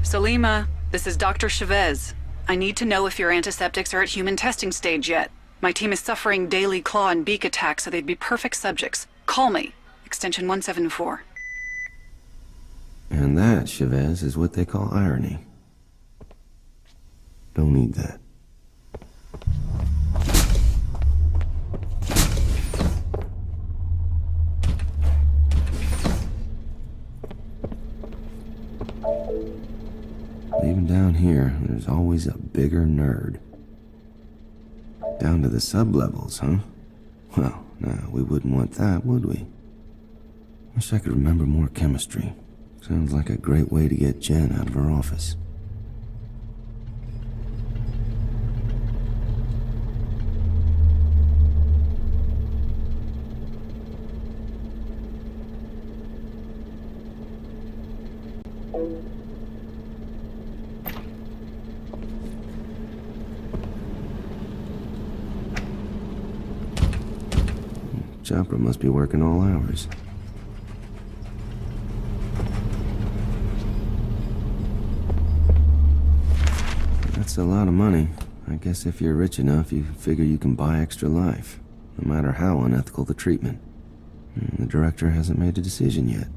Speaker 11: Salima, this is Dr. Chevez. I need to know if your antiseptics are at human testing stage yet. My team is suffering daily claw and beak attacks, so they'd be perfect subjects. Call me. Extension 174.
Speaker 8: And that, Chevez, is what they call irony. Don't need that. Even down here, there's always a bigger nerd. Down to the sub-levels, huh? Well, no, we wouldn't want that, would we? Wish I could remember more chemistry. Sounds like a great way to get Jen out of her office. Chopra must be working all hours. That's a lot of money. I guess if you're rich enough, you figure you can buy extra life, no matter how unethical the treatment. The director hasn't made a decision yet.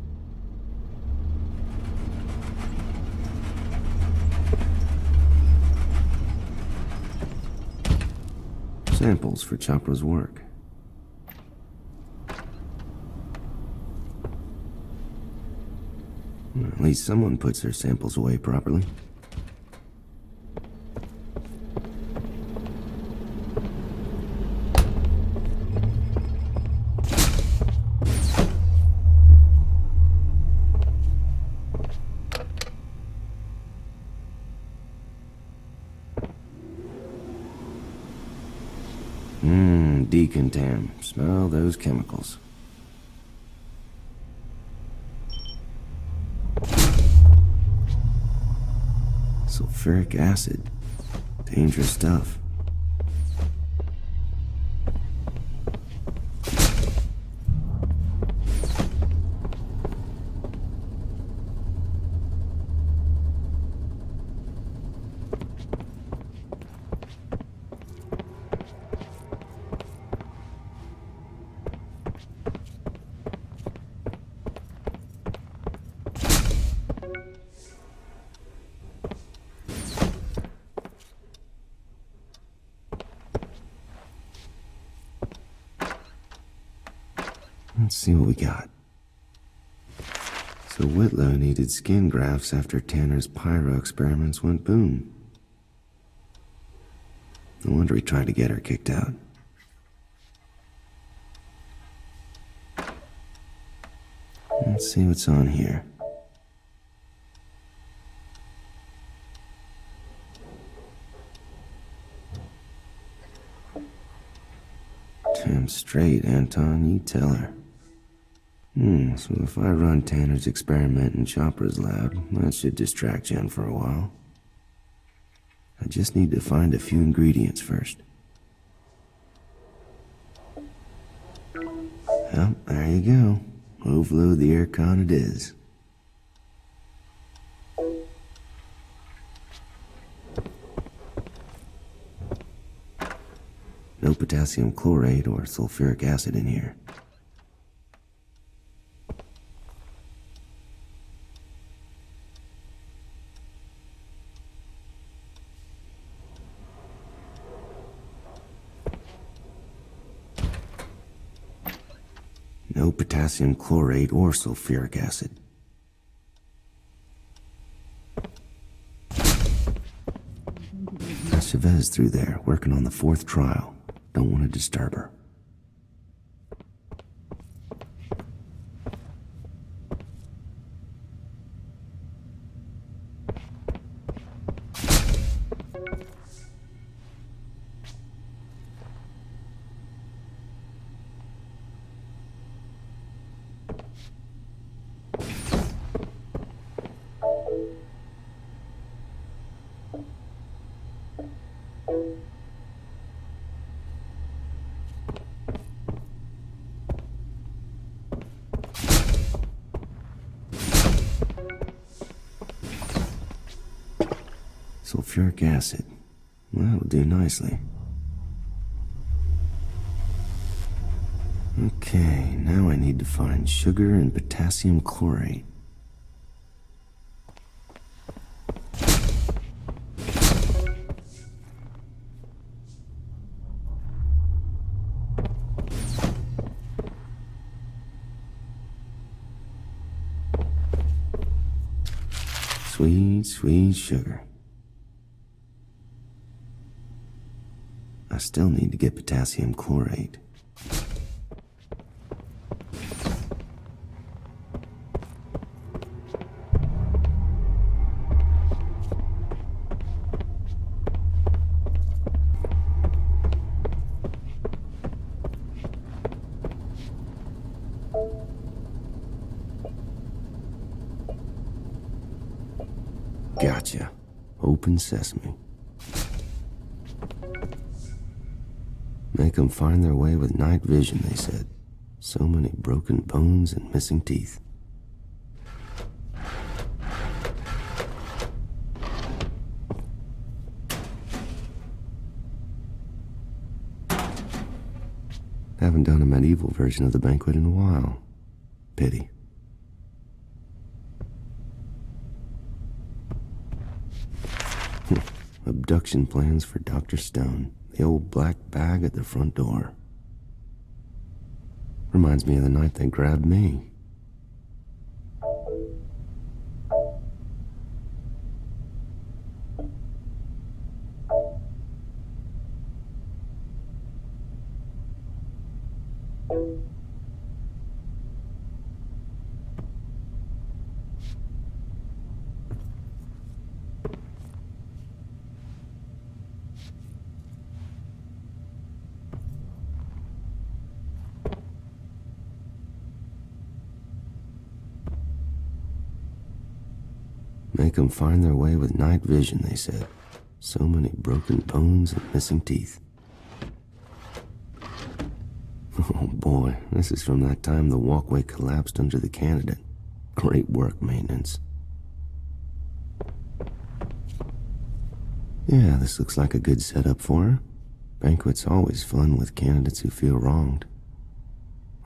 Speaker 8: Samples for Chopra's work. At least someone puts their samples away properly. Decontam. Smell those chemicals. Sulfuric acid. Dangerous stuff. Let's see what we got. So Whitlow needed skin grafts after Tanner's pyro experiments went boom. No wonder he tried to get her kicked out. Let's see what's on here. Damn straight, Anton, you tell her. So if I run Tanner's experiment in Chopra's lab, that should distract Jen for a while. I just need to find a few ingredients first. Well, there you go. Overload the aircon it is. No potassium chlorate or sulfuric acid in here. No potassium chlorate or sulfuric acid. Chavez through there, working on the 4th trial. Don't want to disturb her. Sulfuric acid. Well, that'll do nicely. Okay, now I need to find sugar and potassium chlorate. Sweet, sweet sugar. I still need to get potassium chlorate. Gotcha. Open sesame. Make them find their way with night vision, they said. So many broken bones and missing teeth. Haven't done a medieval version of the banquet in a while. Pity. Abduction plans for Dr. Stone. The old black bag at the front door. Reminds me of the night they grabbed me. Make 'em find their way with night vision, they said. So many broken bones and missing teeth. Oh boy, this is from that time the walkway collapsed under the candidate. Great work, maintenance. Yeah, this looks like a good setup for her. Banquet's always fun with candidates who feel wronged.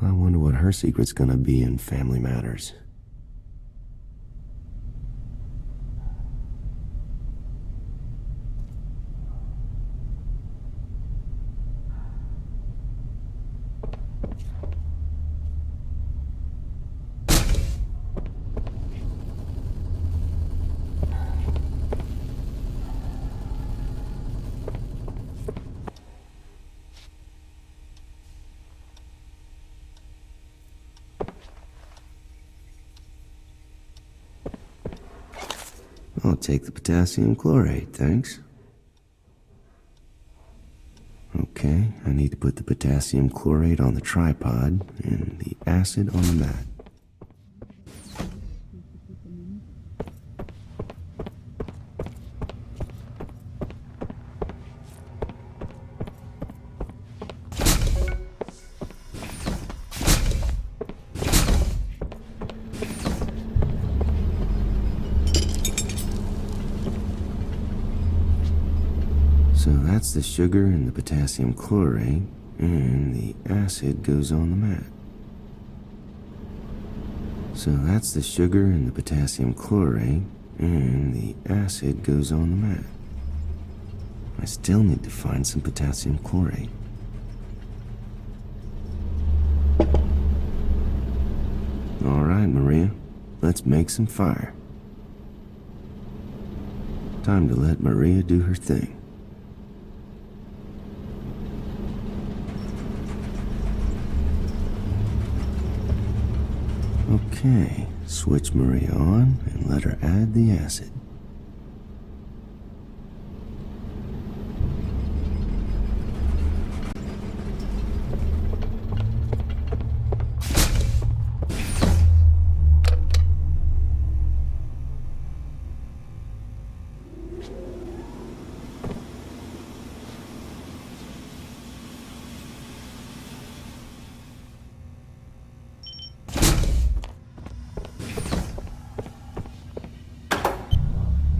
Speaker 8: I wonder what her secret's gonna be in family matters. I'll take the potassium chlorate, thanks. Okay, I need to put the potassium chlorate on the tripod and the acid on the mat. So that's the sugar in the potassium chlorate, and the acid goes on the mat. So that's the sugar in the potassium chlorate, and the acid goes on the mat. I still need to find some potassium chlorate. All right, Maria, let's make some fire. Time to let Maria do her thing. Okay, switch Maria on and let her add the acid.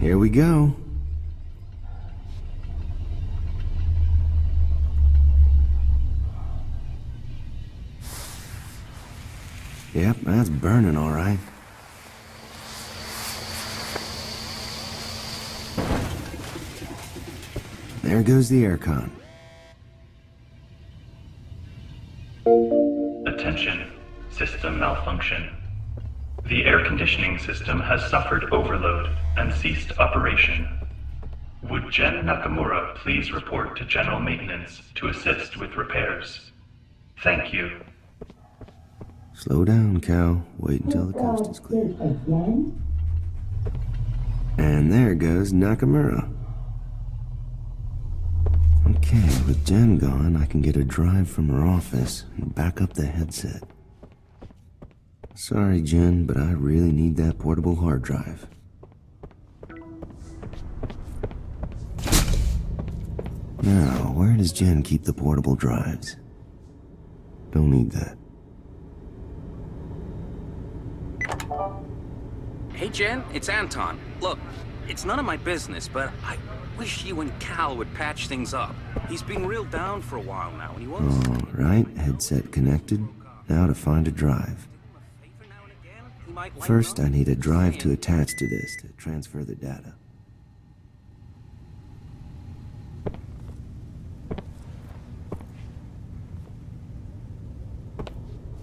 Speaker 8: Here we go. Yep, that's burning all right. There goes the aircon.
Speaker 6: Attention, system malfunction. The air conditioning system has suffered overload and ceased operation. Would Jen Nakamura please report to General Maintenance to assist with repairs? Thank you.
Speaker 8: Slow down, Cal. Wait until the coast is clear. And there goes Nakamura. Okay, with Jen gone, I can get a drive from her office and back up the headset. Sorry, Jen, but I really need that portable hard drive. Now, where does Jen keep the portable drives? Don't need that.
Speaker 9: Hey, Jen, it's Anton. Look, it's none of my business, but I wish you and Cal would patch things up. He's been real down for a while now, and he wants...
Speaker 8: All right, headset connected. Now to find a drive. First, I need a drive to attach to this to transfer the data.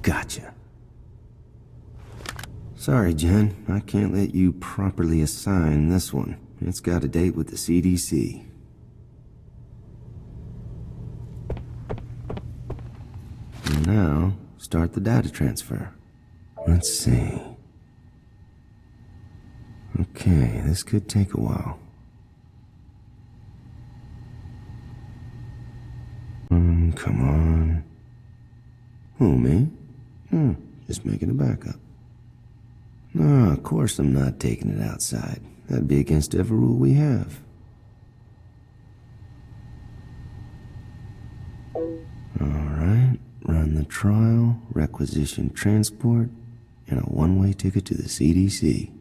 Speaker 8: Gotcha. Sorry, Jen, I can't let you properly assign this one. It's got a date with the CDC. now, start the data transfer. Let's see. Okay, this could take a while. Come on. Who, me? Just making a backup. No, of course I'm not taking it outside. That'd be against every rule we have. Alright, run the trial, requisition transport, and a one-way ticket to the CDC.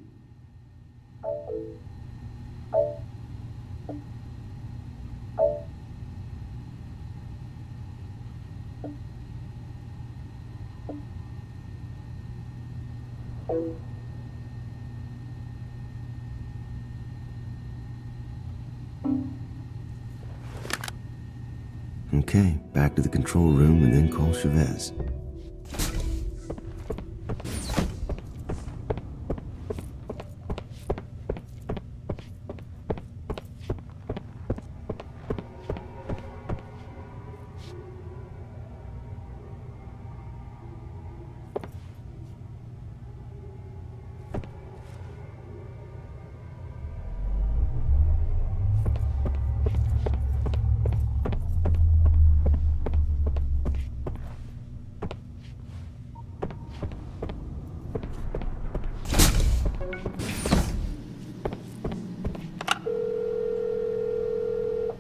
Speaker 8: Okay, back to the control room and then call Chevez.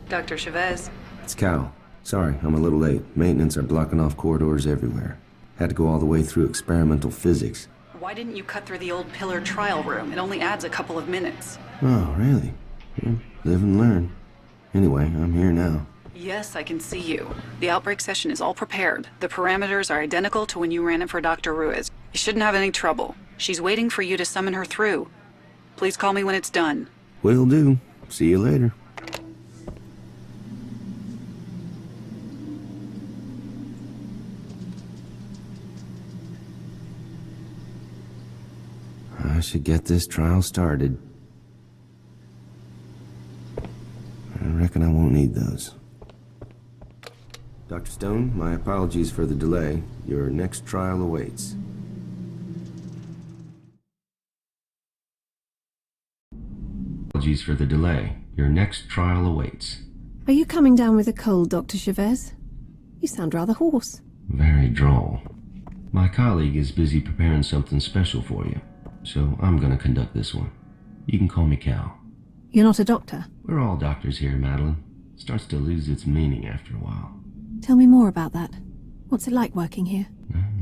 Speaker 11: Dr. Chevez.
Speaker 8: It's Cal. Sorry, I'm a little late. Maintenance are blocking off corridors everywhere. Had to go all the way through experimental physics.
Speaker 11: Why didn't you cut through the old pillar trial room? It only adds a couple of minutes.
Speaker 8: Oh, really? Live and learn. Anyway, I'm here now.
Speaker 11: Yes, I can see you. The outbreak session is all prepared. The parameters are identical to when you ran it for Dr. Ruiz. You shouldn't have any trouble. She's waiting for you to summon her through. Please call me when it's done.
Speaker 8: Will do. See you later. I should get this trial started. I reckon I won't need those. Dr. Stone, my apologies for the delay. Your next trial awaits. Apologies for the delay. Your next trial awaits.
Speaker 3: Are you coming down with a cold, Dr. Chevez? You sound rather hoarse.
Speaker 8: Very droll. My colleague is busy preparing something special for you, so I'm gonna conduct this one. You can call me Cal.
Speaker 3: You're not a doctor?
Speaker 8: We're all doctors here, Madeline. Starts to lose its meaning after a while.
Speaker 3: Tell me more about that. What's it like working here?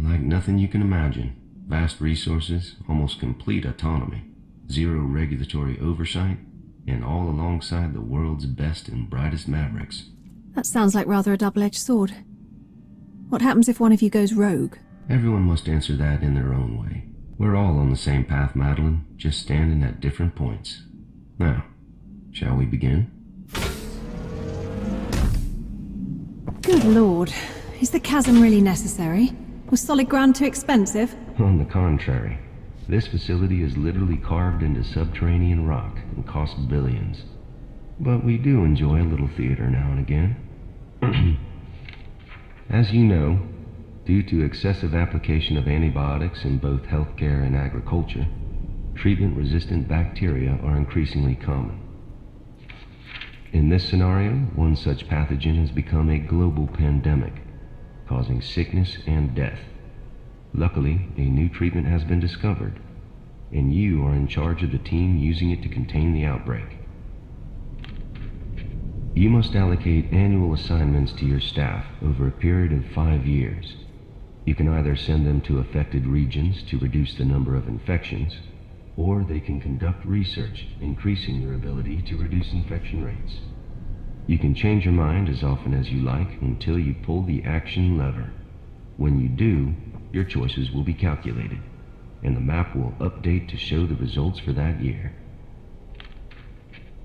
Speaker 8: Like nothing you can imagine. Vast resources, almost complete autonomy, zero regulatory oversight, and all alongside the world's best and brightest mavericks.
Speaker 3: That sounds like rather a double-edged sword. What happens if one of you goes rogue?
Speaker 8: Everyone must answer that in their own way. We're all on the same path, Madeline, just standing at different points. Now, shall we begin?
Speaker 3: Good lord. Is the chasm really necessary? Was solid ground too expensive?
Speaker 8: On the contrary. This facility is literally carved into subterranean rock and costs billions. But we do enjoy a little theater now and again. As you know, due to excessive application of antibiotics in both healthcare and agriculture, treatment-resistant bacteria are increasingly common. In this scenario, one such pathogen has become a global pandemic, causing sickness and death. Luckily, a new treatment has been discovered, and you are in charge of the team using it to contain the outbreak. You must allocate annual assignments to your staff over a period of 5 years. You can either send them to affected regions to reduce the number of infections, or they can conduct research, increasing your ability to reduce infection rates. You can change your mind as often as you like until you pull the action lever. When you do, your choices will be calculated, and the map will update to show the results for that year.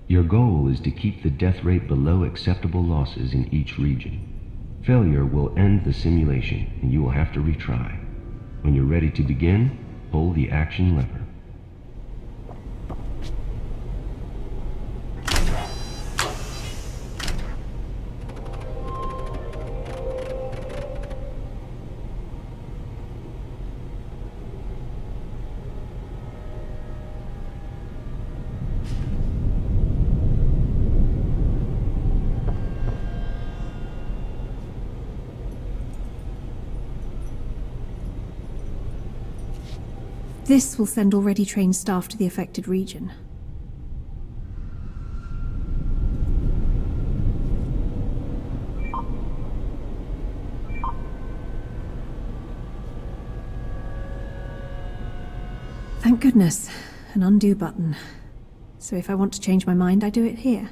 Speaker 8: Your goal is to keep the death rate below acceptable losses in each region. Failure will end the simulation, and you will have to retry. When you're ready to begin, pull the action lever.
Speaker 3: This will send already trained staff to the affected region. Thank goodness, an undo button. So if I want to change my mind, I do it here.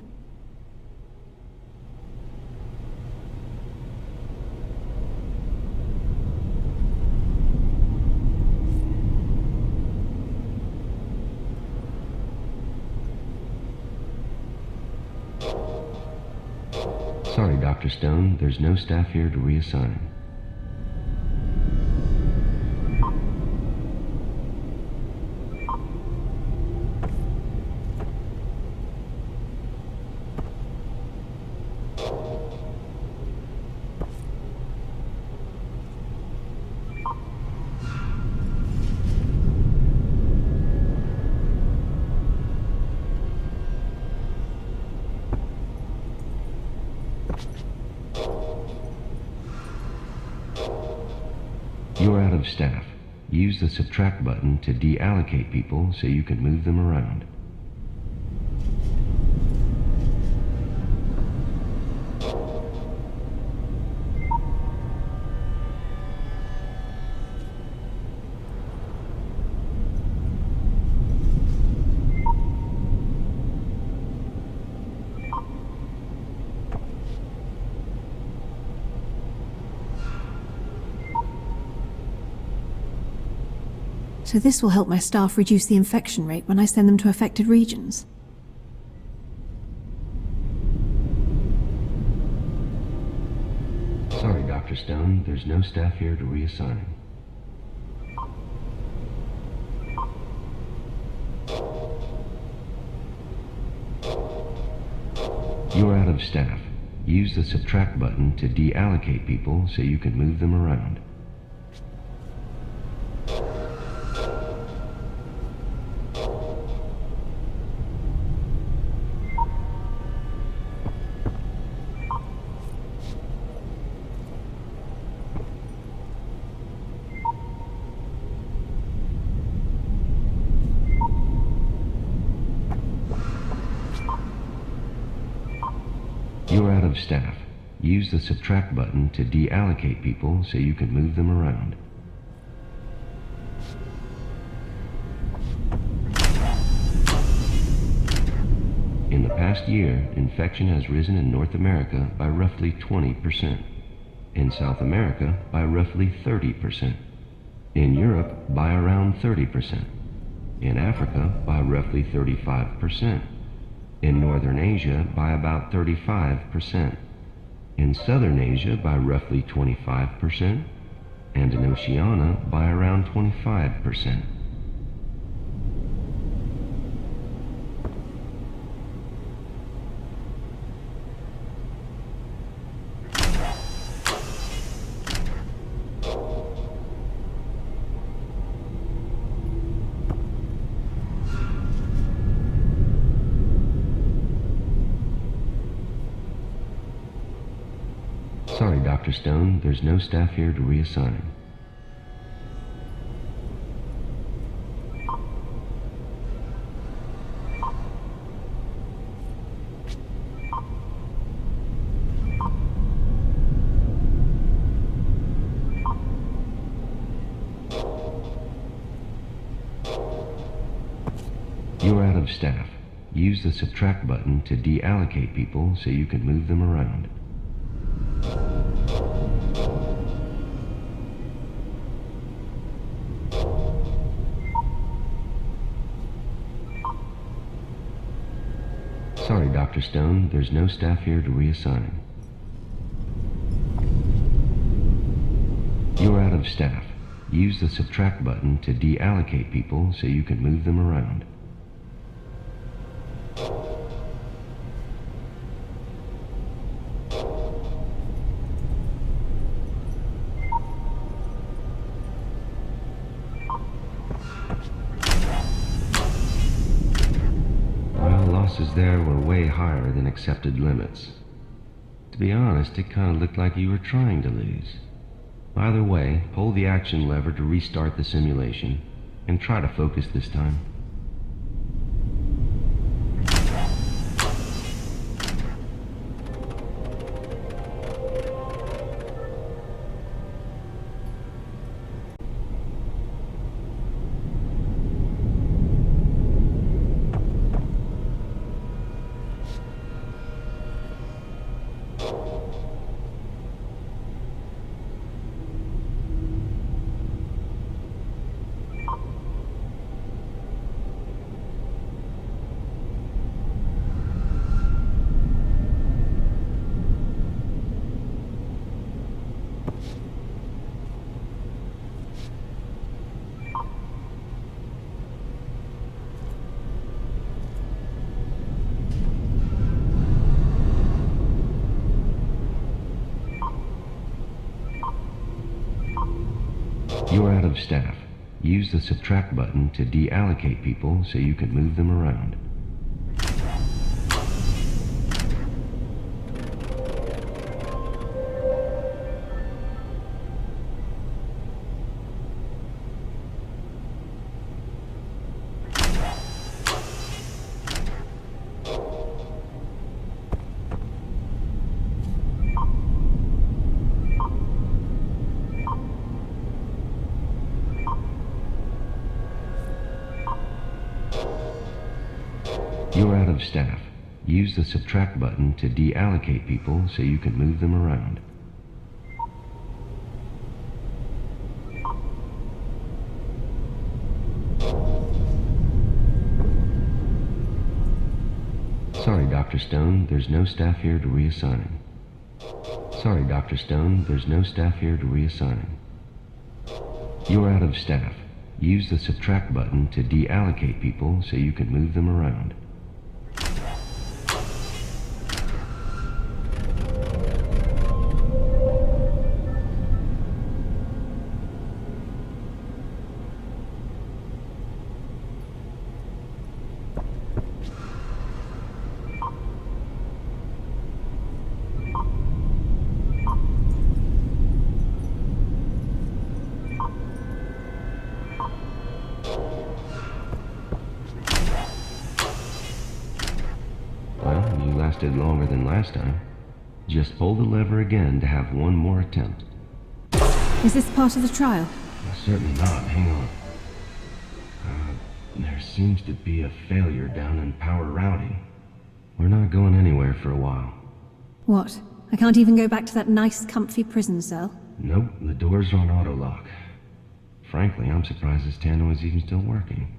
Speaker 8: Sorry, Dr. Stone, there's no staff here to reassign. You're out of staff. Use the subtract button to deallocate people so you can move them around.
Speaker 3: So this will help my staff reduce the infection rate when I send them to affected regions.
Speaker 8: Sorry, Dr. Stone, there's no staff here to reassign. You're out of staff. Use the subtract button to deallocate people so you can move them around. You're out of staff. Use the subtract button to deallocate people so you can move them around. In the past year, infection has risen in North America by roughly 20%. In South America by roughly 30%. In Europe by around 30%. In Africa by roughly 35%. In Northern Asia by about 35%, in Southern Asia by roughly 25%, and in Oceania by around 25%. Sorry, Dr. Stone, there's no staff here to reassign. You're out of staff. Use the subtract button to deallocate people so you can move them around. Sorry, Dr. Stone, there's no staff here to reassign. You're out of staff. Use the subtract button to deallocate people so you can move them around. Losses there were way higher than accepted limits. To be honest, it kind of looked like you were trying to lose. Either way, pull the action lever to restart the simulation, and try to focus this time. You're out of staff. Use the subtract button to deallocate people so you can move them around. You're out of staff. Use the subtract button to deallocate people so you can move them around. Sorry, Dr. Stone, there's no staff here to reassign. Sorry, Dr. Stone, there's no staff here to reassign. You're out of staff. Use the subtract button to deallocate people so you can move them around. Lasted longer than last time. Just pull the lever again to have one more attempt.
Speaker 3: Is this part of the trial?
Speaker 8: Certainly not. Hang on. There seems to be a failure down in power routing. We're not going anywhere for a while.
Speaker 3: What? I can't even go back to that nice, comfy prison cell?
Speaker 8: Nope, the doors are on auto lock. Frankly, I'm surprised this tannoy is even still working.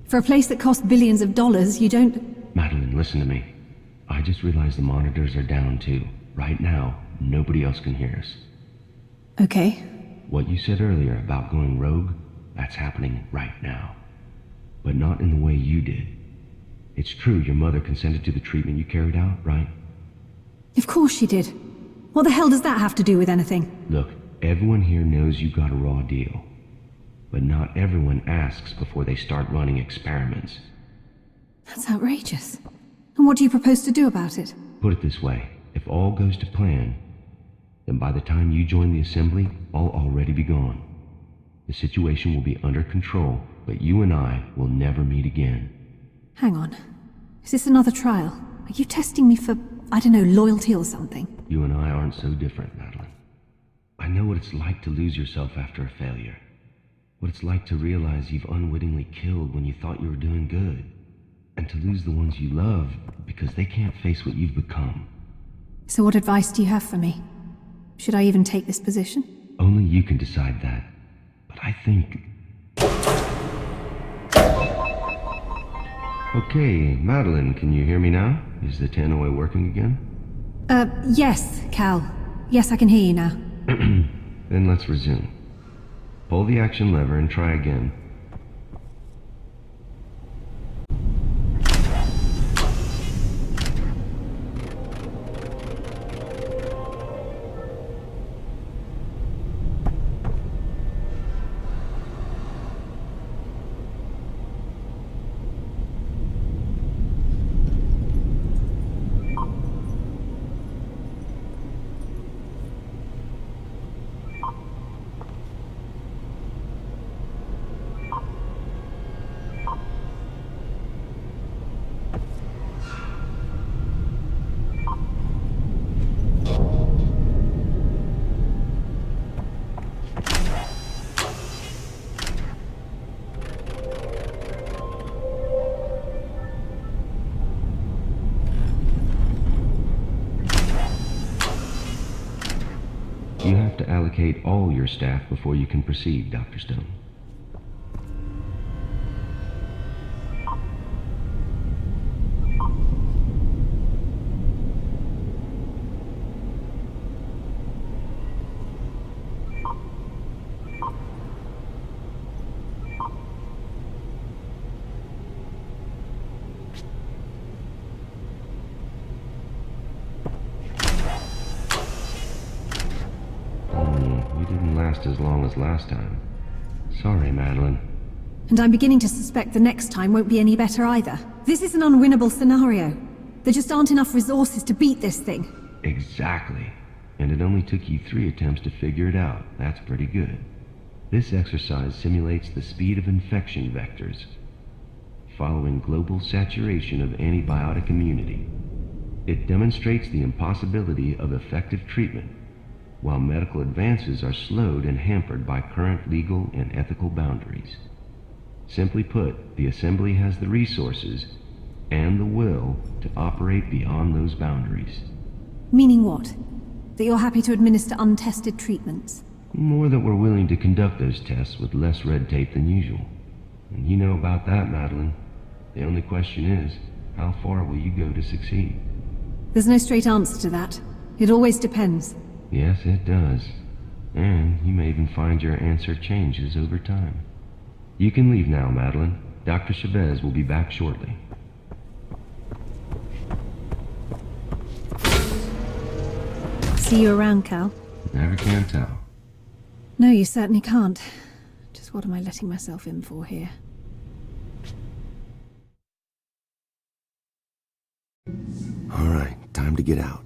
Speaker 3: For a place that costs billions of dollars, you don't...
Speaker 8: Madeline, listen to me. I just realized the monitors are down too. Right now, nobody else can hear us.
Speaker 3: Okay.
Speaker 8: What you said earlier about going rogue, that's happening right now. But not in the way you did. It's true your mother consented to the treatment you carried out, right?
Speaker 3: Of course she did. What the hell does that have to do with anything?
Speaker 8: Look, everyone here knows you got a raw deal. But not everyone asks before they start running experiments.
Speaker 3: That's outrageous. And what do you propose to do about it?
Speaker 8: Put it this way, if all goes to plan, then by the time you join the assembly, I'll already be gone. The situation will be under control, but you and I will never meet again.
Speaker 3: Hang on. Is this another trial? Are you testing me for, I don't know, loyalty or something?
Speaker 8: You and I aren't so different, Madeline. I know what it's like to lose yourself after a failure. What it's like to realize you've unwittingly killed when you thought you were doing good. And to lose the ones you love because they can't face what you've become.
Speaker 3: So what advice do you have for me? Should I even take this position?
Speaker 8: Only you can decide that. But I think... Okay, Madeline, can you hear me now? Is the tannoy working again?
Speaker 3: Yes, Cal. Yes, I can hear you now.
Speaker 8: Then let's resume. Pull the action lever and try again. allocate all your staff before you can proceed, Dr. Stone. As long as last time. Sorry, Madeline.
Speaker 3: And I'm beginning to suspect the next time won't be any better either. This is an unwinnable scenario. There just aren't enough resources to beat this thing.
Speaker 8: Exactly. And it only took you 3 attempts to figure it out. That's pretty good. This exercise simulates the speed of infection vectors, following global saturation of antibiotic immunity. It demonstrates the impossibility of effective treatment, while medical advances are slowed and hampered by current legal and ethical boundaries. Simply put, the Assembly has the resources and the will to operate beyond those boundaries.
Speaker 3: Meaning what? That you're happy to administer untested treatments?
Speaker 8: More that we're willing to conduct those tests with less red tape than usual. And you know about that, Madeline. The only question is, how far will you go to succeed?
Speaker 3: There's no straight answer to that. It always depends.
Speaker 8: Yes, it does. And you may even find your answer changes over time. You can leave now, Madeline. Dr. Chevez will be back shortly.
Speaker 3: See you around, Cal.
Speaker 8: Never can tell.
Speaker 3: No, you certainly can't. Just what am I letting myself in for here?
Speaker 8: All right, time to get out.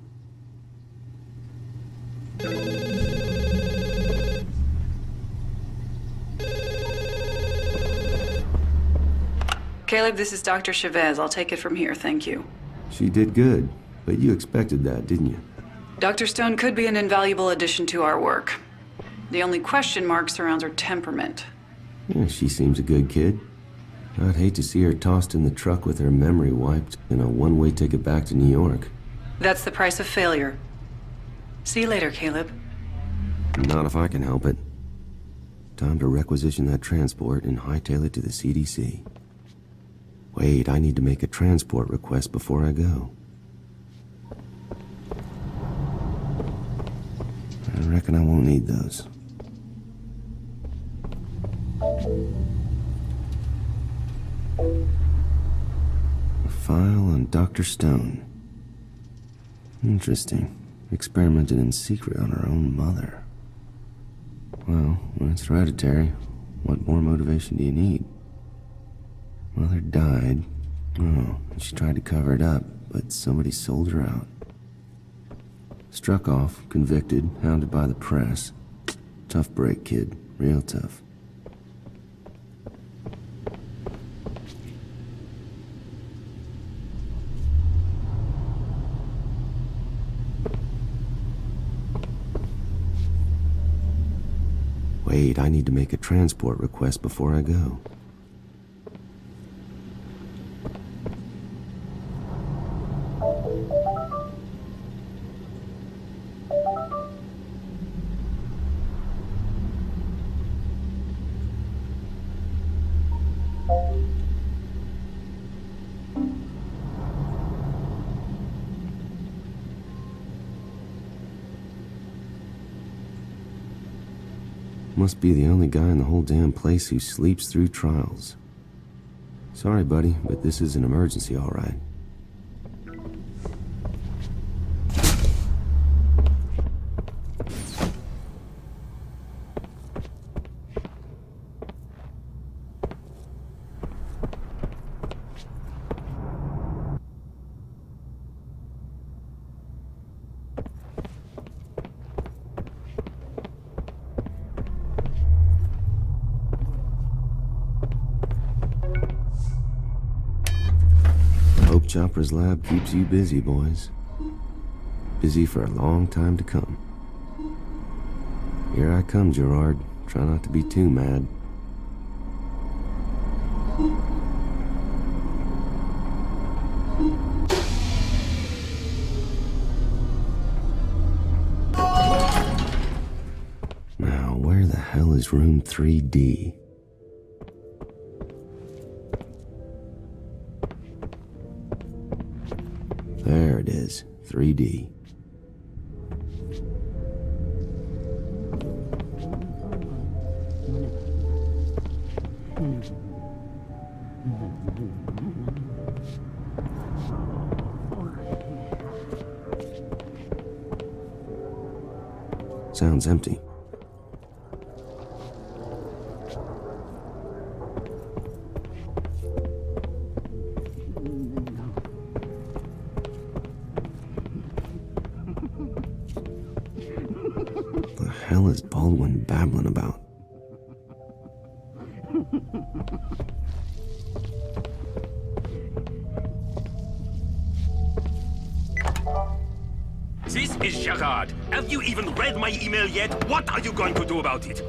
Speaker 11: Caleb, this is Dr. Chevez. I'll take it from here, thank you.
Speaker 8: She did good, but you expected that, didn't you?
Speaker 11: Dr. Stone could be an invaluable addition to our work. The only question mark surrounds her temperament.
Speaker 8: Yeah, she seems a good kid. I'd hate to see her tossed in the truck with her memory wiped and a one-way ticket back to New York.
Speaker 11: That's the price of failure. See you later, Caleb.
Speaker 8: Not if I can help it. Time to requisition that transport and hightail it to the CDC. Wait, I need to make a transport request before I go. I reckon I won't need those. A file on Dr. Stone. Interesting. Experimented in secret on her own mother. Well, when it's hereditary, what more motivation do you need? Mother died. Oh, and she tried to cover it up, but somebody sold her out. Struck off, convicted, hounded by the press. Tough break, kid. Real tough. Wait, I need to make a transport request before I go. Must be the only guy in the whole damn place who sleeps through trials. Sorry, buddy, but this is an emergency, all right. Hope Chopper's lab keeps you busy, boys. Busy for a long time to come. Here I come, Gerard. Try not to be too mad. hell is room 3D? There it is, 3D. Sounds empty. The hell is Baldwin babbling about?
Speaker 17: This is Gerard. Have you even read my email yet? What are you going to do about it?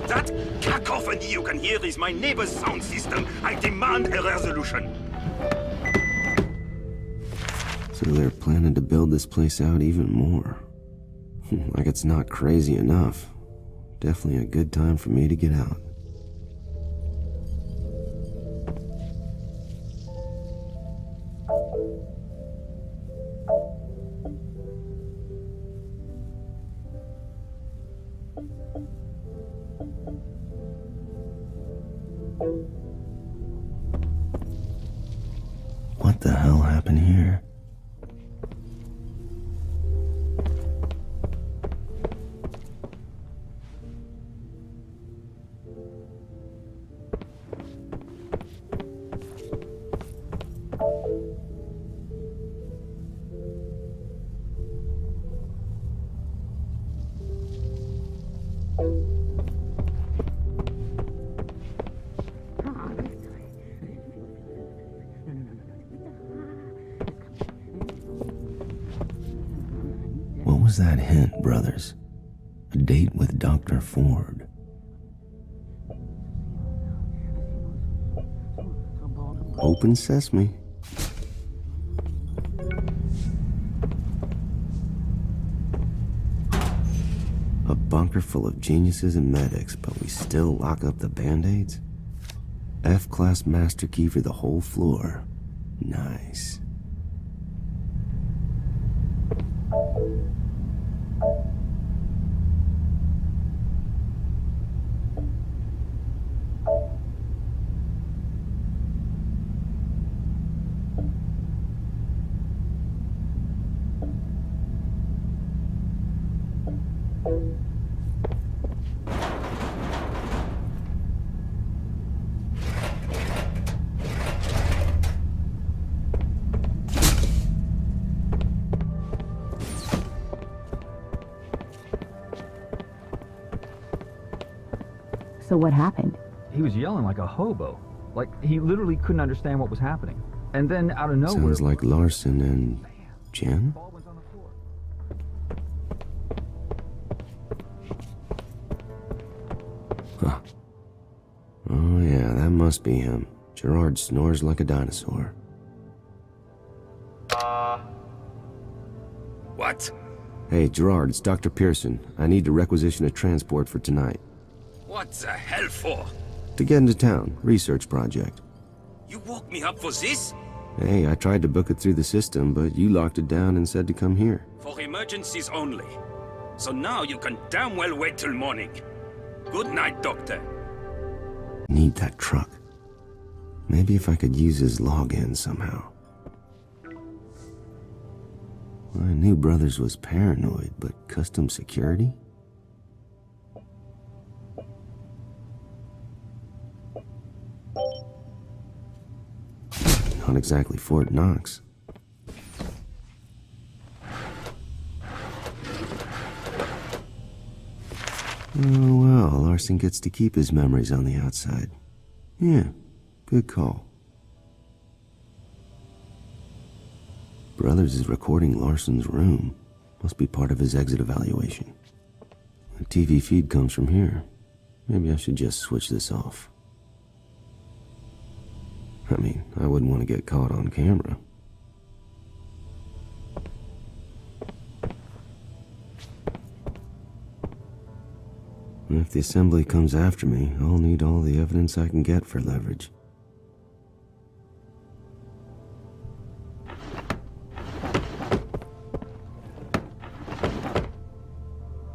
Speaker 17: That cacophony you can hear is my neighbor's sound system. I demand a resolution.
Speaker 8: So they're planning to build this place out even more. Like it's not crazy enough. Definitely a good time for me to get out. What the hell happened here? What was that hint, brothers? A date with Dr. Ford. Open sesame. A bunker full of geniuses and medics, but we still lock up the Band-Aids? F-class master key for the whole floor. Nice.
Speaker 18: So what happened?
Speaker 19: He was yelling like a hobo. Like, he literally couldn't understand what was happening. And then, out of nowhere...
Speaker 8: Sounds like Larson and Jen? Huh. Oh yeah, that must be him. Gerard snores like a dinosaur.
Speaker 17: What?
Speaker 8: Hey, Gerard, it's Dr. Pearson. I need to requisition a transport for tonight.
Speaker 17: What the hell for?
Speaker 8: To get into town. Research project.
Speaker 17: You woke me up for this?
Speaker 8: Hey, I tried to book it through the system, but you locked it down and said to come here.
Speaker 17: For emergencies only. So now you can damn well wait till morning. Good night, Doctor.
Speaker 8: Need that truck. Maybe if I could use his login somehow. I knew Brothers was paranoid, but custom security? Not exactly Fort Knox. Oh well, Larson gets to keep his memories on the outside. Yeah, good call. Brothers is recording Larson's room. Must be part of his exit evaluation. The TV feed comes from here. Maybe I should just switch this off. I mean, I wouldn't want to get caught on camera. If the assembly comes after me, I'll need all the evidence I can get for leverage.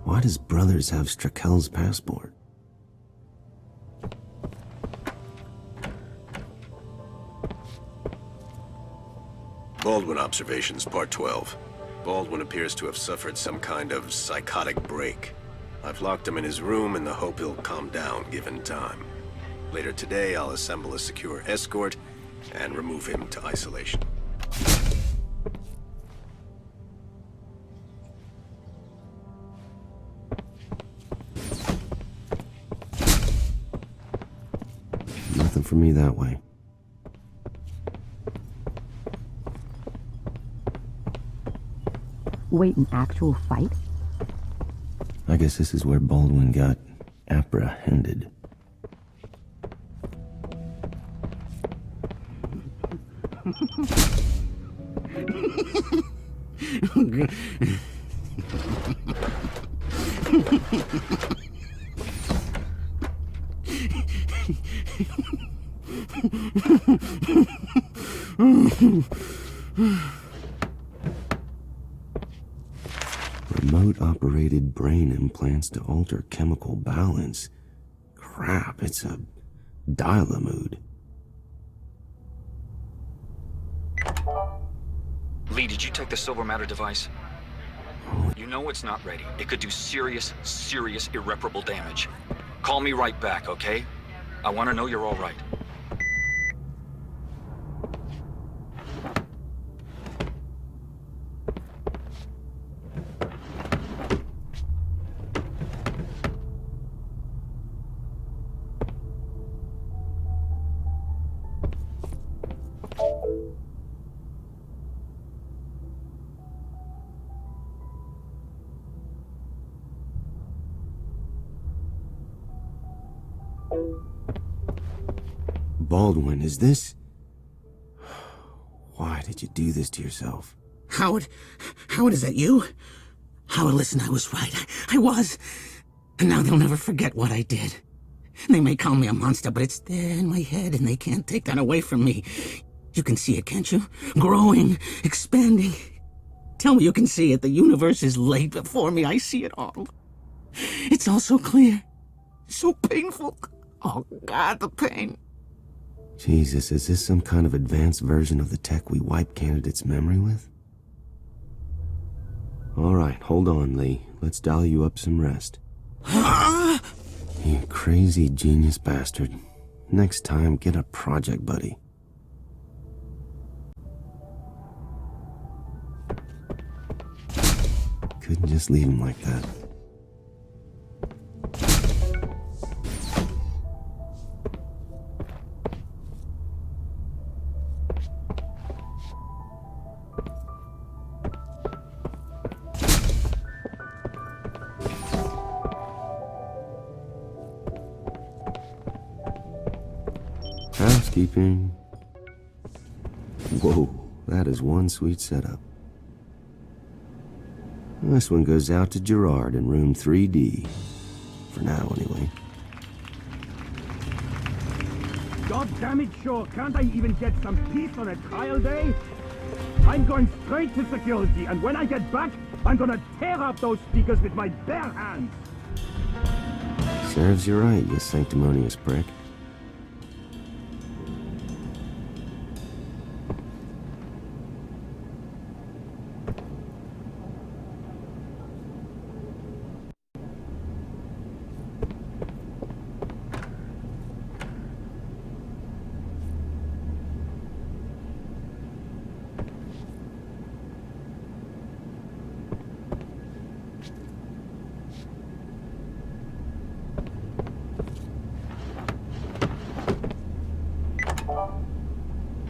Speaker 8: Why does Brothers have Strakel's passport?
Speaker 20: Baldwin observations, part 12. Baldwin appears to have suffered some kind of psychotic break. I've locked him in his room in the hope he'll calm down given time. Later today, I'll assemble a secure escort and remove him to isolation.
Speaker 8: Nothing for me that way.
Speaker 18: Wait, an actual fight?
Speaker 8: I guess this is where Baldwin got apprehended. Remote-operated brain implants to alter chemical balance. Crap, it's a dial-a-mood.
Speaker 12: Lee, did you take the silver matter device? You know it's not ready. It could do serious, irreparable damage. Call me right back, okay? I want to know you're all right.
Speaker 8: Baldwin, is this... Why did you do this to yourself?
Speaker 21: Howard, is that you? Howard, listen, I was right. I was. And now they'll never forget what I did. They may call me a monster, but it's there in my head, and they can't take that away from me. You can see it, can't you? Growing, expanding. Tell me you can see it. The universe is laid before me. I see it all. It's all so clear. So painful. Oh, God, the pain.
Speaker 8: Jesus, is this some kind of advanced version of the tech we wipe candidates' memory with? All right, hold on, Lee. Let's dial you up some rest. You crazy genius bastard. Next time, get a project buddy. Couldn't just leave him like that. Housekeeping. Whoa, that is one sweet setup. This one goes out to Gerard in room 3D. For now, anyway.
Speaker 17: God damn it, sure. Can't I even get some peace on a trial day? I'm going straight to security, and when I get back, I'm gonna tear up those speakers with my bare hands.
Speaker 8: Serves you right, you sanctimonious prick.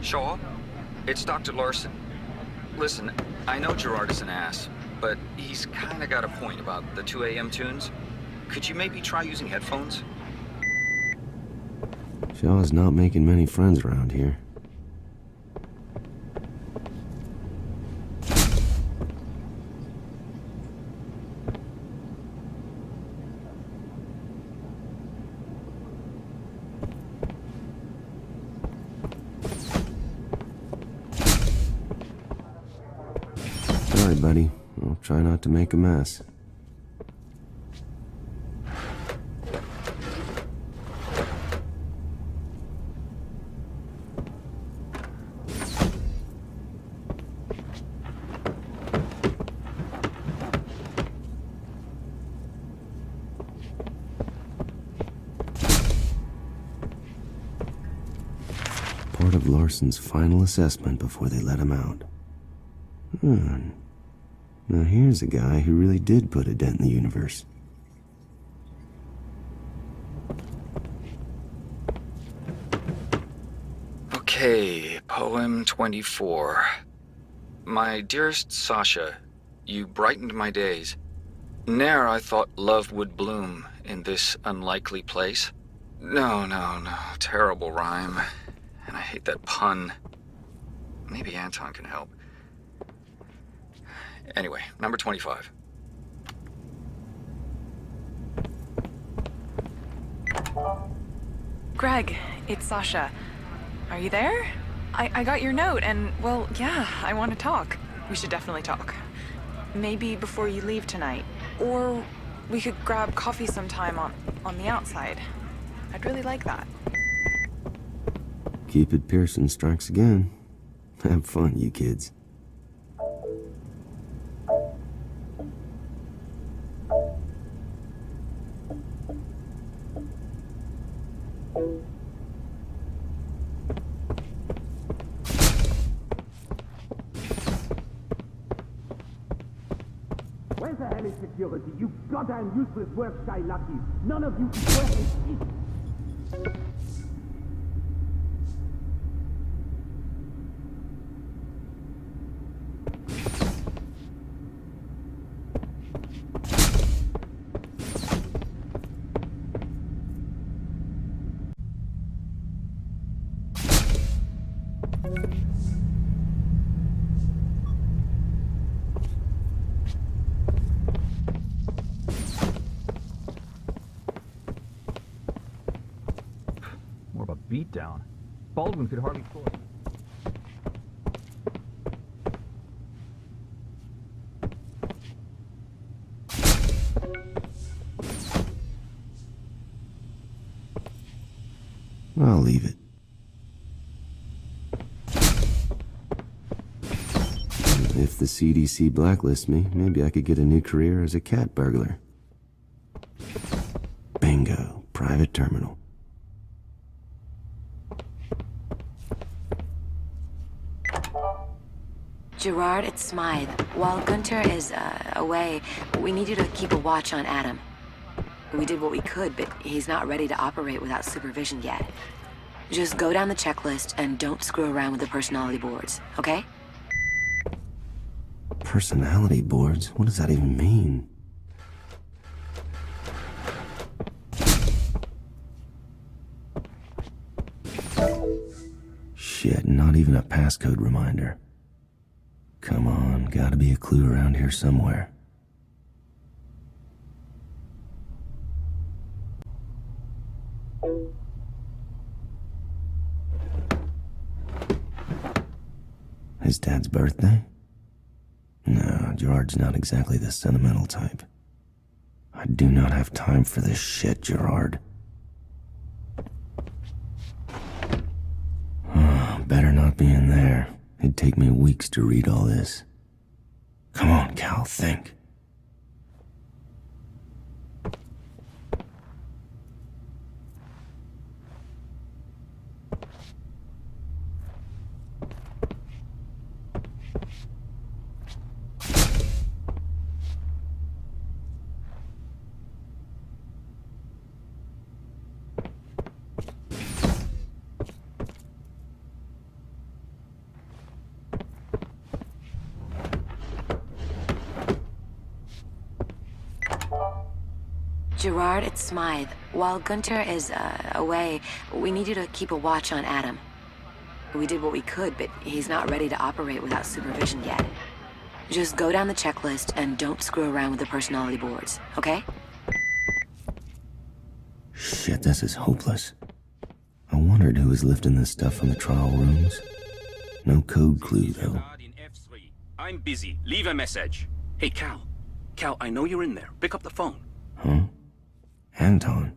Speaker 12: Shaw, it's Dr. Larson. Listen, I know Gerard is an ass, but he's kinda got a point about the 2 a.m. tunes. Could you maybe try using headphones?
Speaker 8: Shaw's not making many friends around here. Alrighty, I'll try not to make a mess. Part of Larson's final assessment before they let him out. Now here's a guy who really did put a dent in the universe.
Speaker 12: Okay, poem 24. My dearest Sasha, you brightened my days. Ne'er I thought love would bloom in this unlikely place. No, terrible rhyme. And I hate that pun. Maybe Anton can help. Anyway, number 25.
Speaker 13: Greg, it's Sasha. Are you there? I got your note and, well, yeah, I want to talk. We should definitely talk. Maybe before you leave tonight. Or we could grab coffee sometime on the outside. I'd really like that.
Speaker 8: Cupid Pearson strikes again. Have fun, you kids.
Speaker 17: Where's the hell is security? You goddamn useless work sky lucky. None of you is worth a shit.
Speaker 19: More of a beatdown. Baldwin could hardly score.
Speaker 8: I'll leave it. If the CDC blacklists me, maybe I could get a new career as a cat burglar. Bingo. Private terminal.
Speaker 14: Gerard, it's Smythe. While Gunter is, away, we need you to keep a watch on Adam. We did what we could, but he's not ready to operate without supervision yet. Just go down the checklist and don't screw around with the personality boards, okay?
Speaker 8: Personality boards? What does that even mean? Shit, not even a passcode reminder. Come on, gotta be a clue around here somewhere. His dad's birthday? No, Gerard's not exactly the sentimental type. I do not have time for this shit, Gerard. Oh, better not be in there. It'd take me weeks to read all this. Come on, Cal, think.
Speaker 14: Gerard, it's Smythe. While Gunter is, away, we need you to keep a watch on Adam. We did what we could, but he's not ready to operate without supervision yet. Just go down the checklist and don't screw around with the personality boards, okay?
Speaker 8: Shit, this is hopeless. I wondered who was lifting this stuff from the trial rooms. No code clue, though.
Speaker 9: I'm busy. Leave a message. Hey, Cal. Cal, I know you're in there. Pick up the phone.
Speaker 8: Huh? Anton?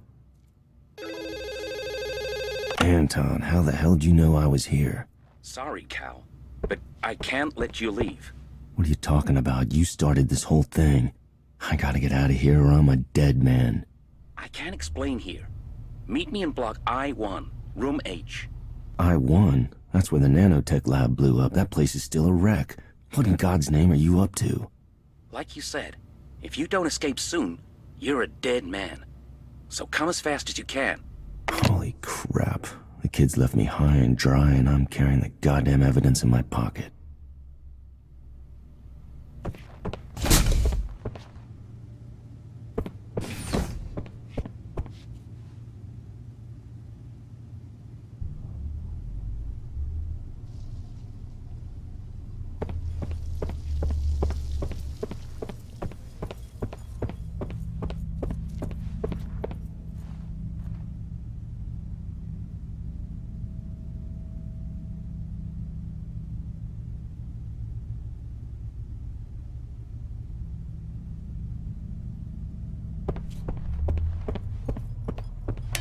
Speaker 8: Anton, how the hell do you know I was here?
Speaker 9: Sorry, Cal, but I can't let you leave.
Speaker 8: What are you talking about? You started this whole thing. I gotta get out of here or I'm a dead man.
Speaker 9: I can't explain here. Meet me in block I-1, room H.
Speaker 8: I-1? That's where the nanotech lab blew up. That place is still a wreck. What in God's name are you up to?
Speaker 9: Like you said, if you don't escape soon, you're a dead man. So come as fast as you can.
Speaker 8: Holy crap. The kids left me high and dry and I'm carrying the goddamn evidence in my pocket.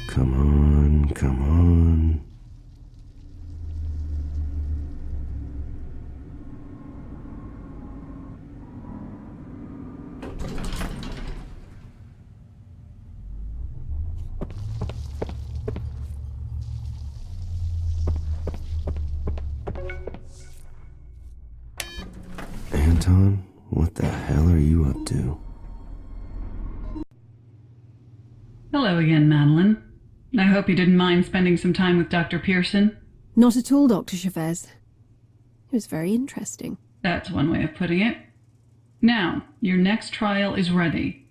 Speaker 8: Come on, come on. Anton, what the hell are you up to?
Speaker 10: Hello again, Madeline. I hope you didn't mind spending some time with Dr. Pearson.
Speaker 3: Not at all, Dr. Chevez. It was very interesting.
Speaker 10: That's one way of putting it. Now, your next trial is ready.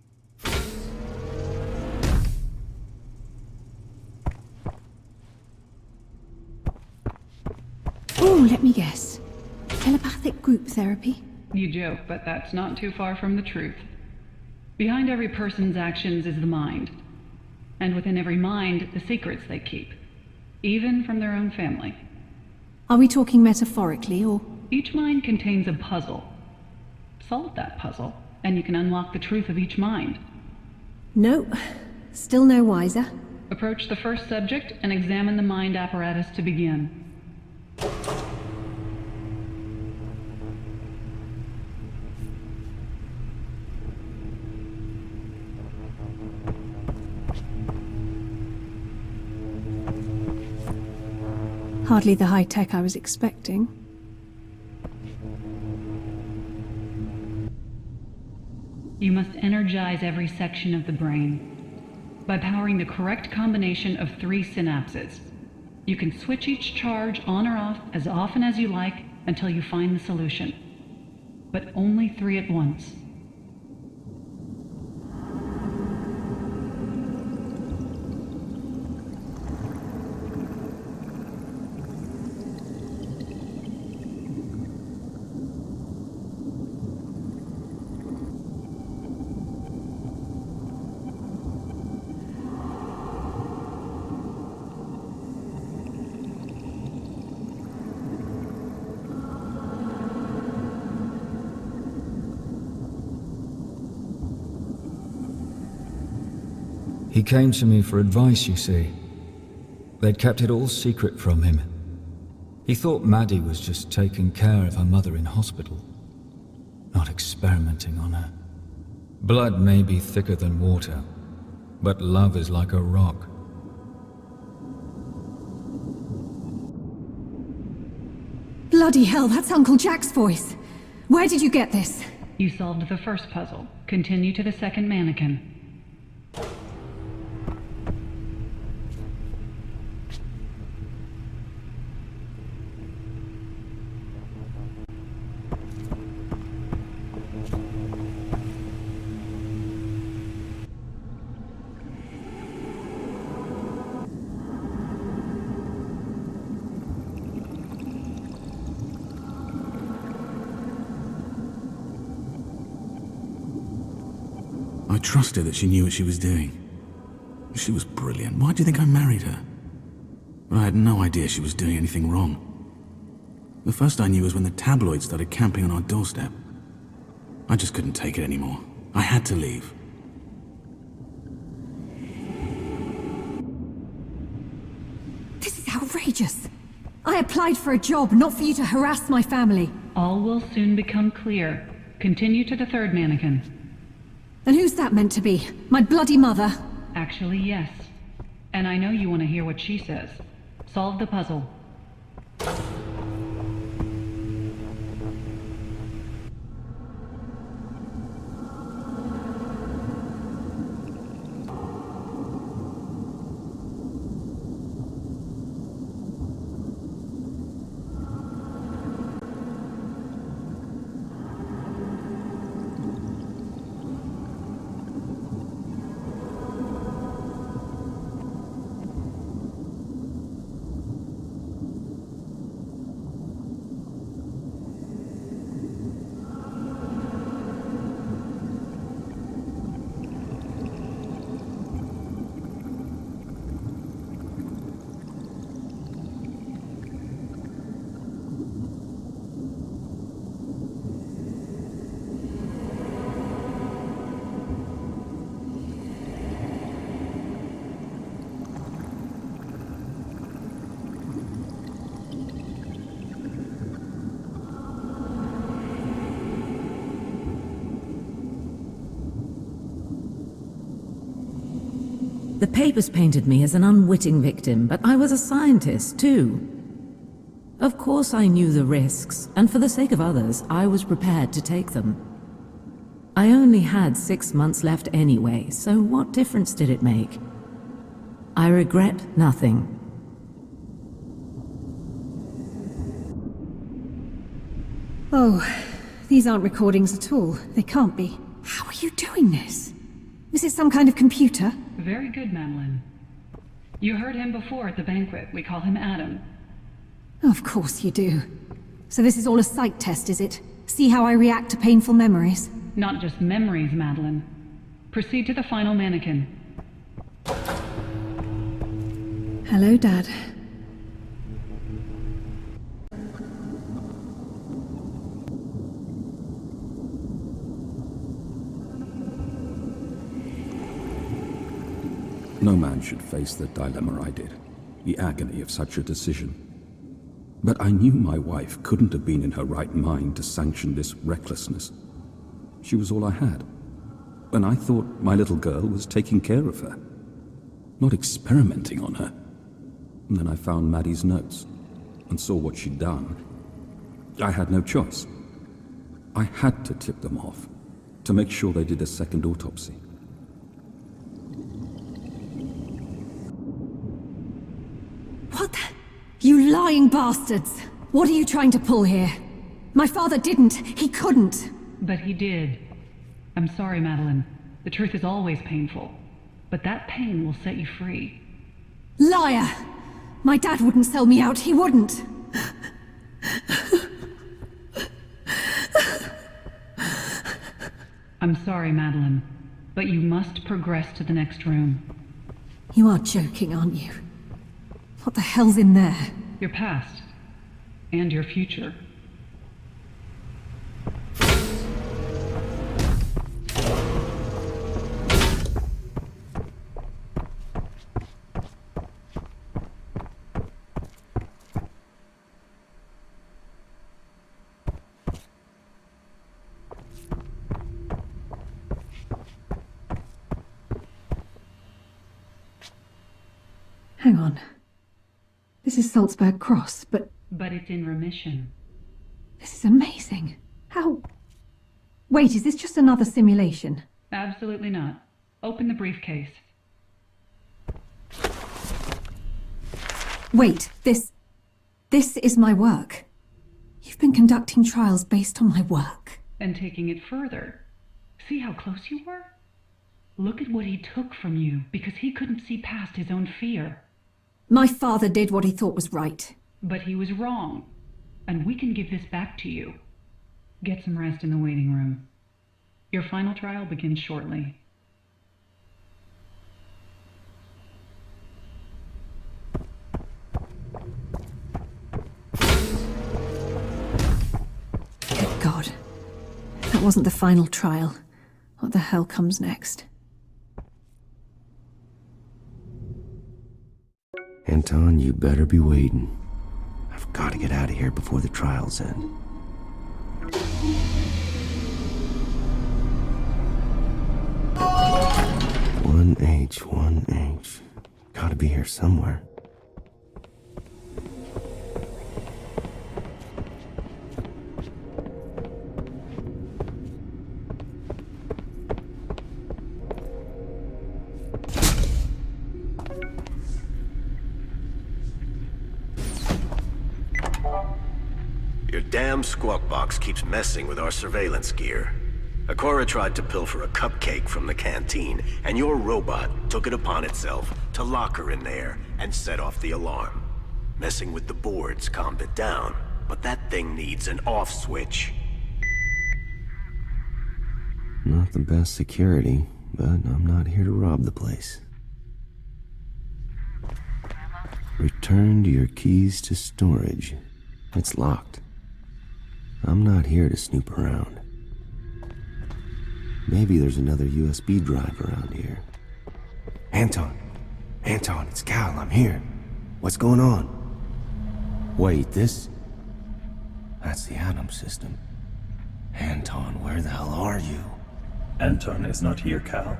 Speaker 3: Oh, let me guess. Telepathic group therapy?
Speaker 10: You joke, but that's not too far from the truth. Behind every person's actions is the mind. And within every mind, the secrets they keep. Even from their own family.
Speaker 3: Are we talking metaphorically, or...?
Speaker 10: Each mind contains a puzzle. Solve that puzzle, and you can unlock the truth of each mind.
Speaker 3: No. Still no wiser.
Speaker 10: Approach the first subject and examine the mind apparatus to begin.
Speaker 3: Hardly the high-tech I was expecting.
Speaker 10: You must energize every section of the brain by powering the correct combination of 3 synapses. You can switch each charge on or off as often as you like until you find the solution. But only 3 at once.
Speaker 7: He came to me for advice, you see. They'd kept it all secret from him. He thought Maddie was just taking care of her mother in hospital, not experimenting on her. Blood may be thicker than water, but love is like a rock.
Speaker 3: Bloody hell, that's Uncle Jack's voice. Where did you get this?
Speaker 10: You solved the first puzzle. Continue to the second mannequin.
Speaker 2: I trusted that she knew what she was doing. She was brilliant. Why do you think I married her? But I had no idea she was doing anything wrong. The first I knew was when the tabloids started camping on our doorstep. I just couldn't take it anymore. I had to leave.
Speaker 3: This is outrageous. I applied for a job, not for you to harass my family.
Speaker 10: All will soon become clear. Continue to the third mannequin.
Speaker 3: And who's that meant to be? My bloody mother?
Speaker 10: Actually, yes. And I know you want to hear what she says. Solve the puzzle.
Speaker 4: The papers painted me as an unwitting victim, but I was a scientist, too. Of course I knew the risks, and for the sake of others, I was prepared to take them. I only had 6 months left anyway, so what difference did it make? I regret nothing.
Speaker 3: Oh, these aren't recordings at all. They can't be. How are you doing this? Is it some kind of computer?
Speaker 10: Very good, Madeline. You heard him before at the banquet. We call him Adam.
Speaker 3: Of course you do. So this is all a psych test, is it? See how I react to painful memories?
Speaker 10: Not just memories, Madeline. Proceed to the final mannequin.
Speaker 3: Hello, Dad.
Speaker 1: No man should face the dilemma I did, the agony of such a decision. But I knew my wife couldn't have been in her right mind to sanction this recklessness. She was all I had, and I thought my little girl was taking care of her, not experimenting on her. And then I found Maddie's notes, and saw what she'd done. I had no choice. I had to tip them off, to make sure they did a second autopsy.
Speaker 3: What the? You lying bastards! What are you trying to pull here? My father didn't. He couldn't.
Speaker 10: But he did. I'm sorry, Madeline. The truth is always painful. But that pain will set you free.
Speaker 3: Liar! My dad wouldn't sell me out. He wouldn't.
Speaker 10: I'm sorry, Madeline. But you must progress to the next room.
Speaker 3: You are joking, aren't you? What the hell's in there?
Speaker 10: Your past. And your future.
Speaker 3: Hang on. This is Salzburg Cross, but...
Speaker 10: But it's in remission.
Speaker 3: This is amazing. How... Wait, is this just another simulation?
Speaker 10: Absolutely not. Open the briefcase.
Speaker 3: Wait, this is my work. You've been conducting trials based on my work.
Speaker 10: And taking it further. See how close you were? Look at what he took from you, because he couldn't see past his own fear.
Speaker 3: My father did what he thought was right.
Speaker 10: But he was wrong. And we can give this back to you. Get some rest in the waiting room. Your final trial begins shortly.
Speaker 3: wasn't the final trial. What the hell comes next?
Speaker 8: Anton, you better be waiting. I've got to get out of here before the trials end. 1H. Gotta be here somewhere.
Speaker 20: Your damn squawk box keeps messing with our surveillance gear. Akora tried to pilfer a cupcake from the canteen, and your robot took it upon itself to lock her in there and set off the alarm. Messing with the boards calmed it down, but that thing needs an off switch.
Speaker 8: Not the best security, but I'm not here to rob the place. Return your keys to storage. It's locked. I'm not here to snoop around. Maybe there's another USB drive around here. Anton, it's Cal, I'm here. What's going on? Wait, that's the Atom system. Anton, where the hell are you?
Speaker 6: Anton is not here, Cal.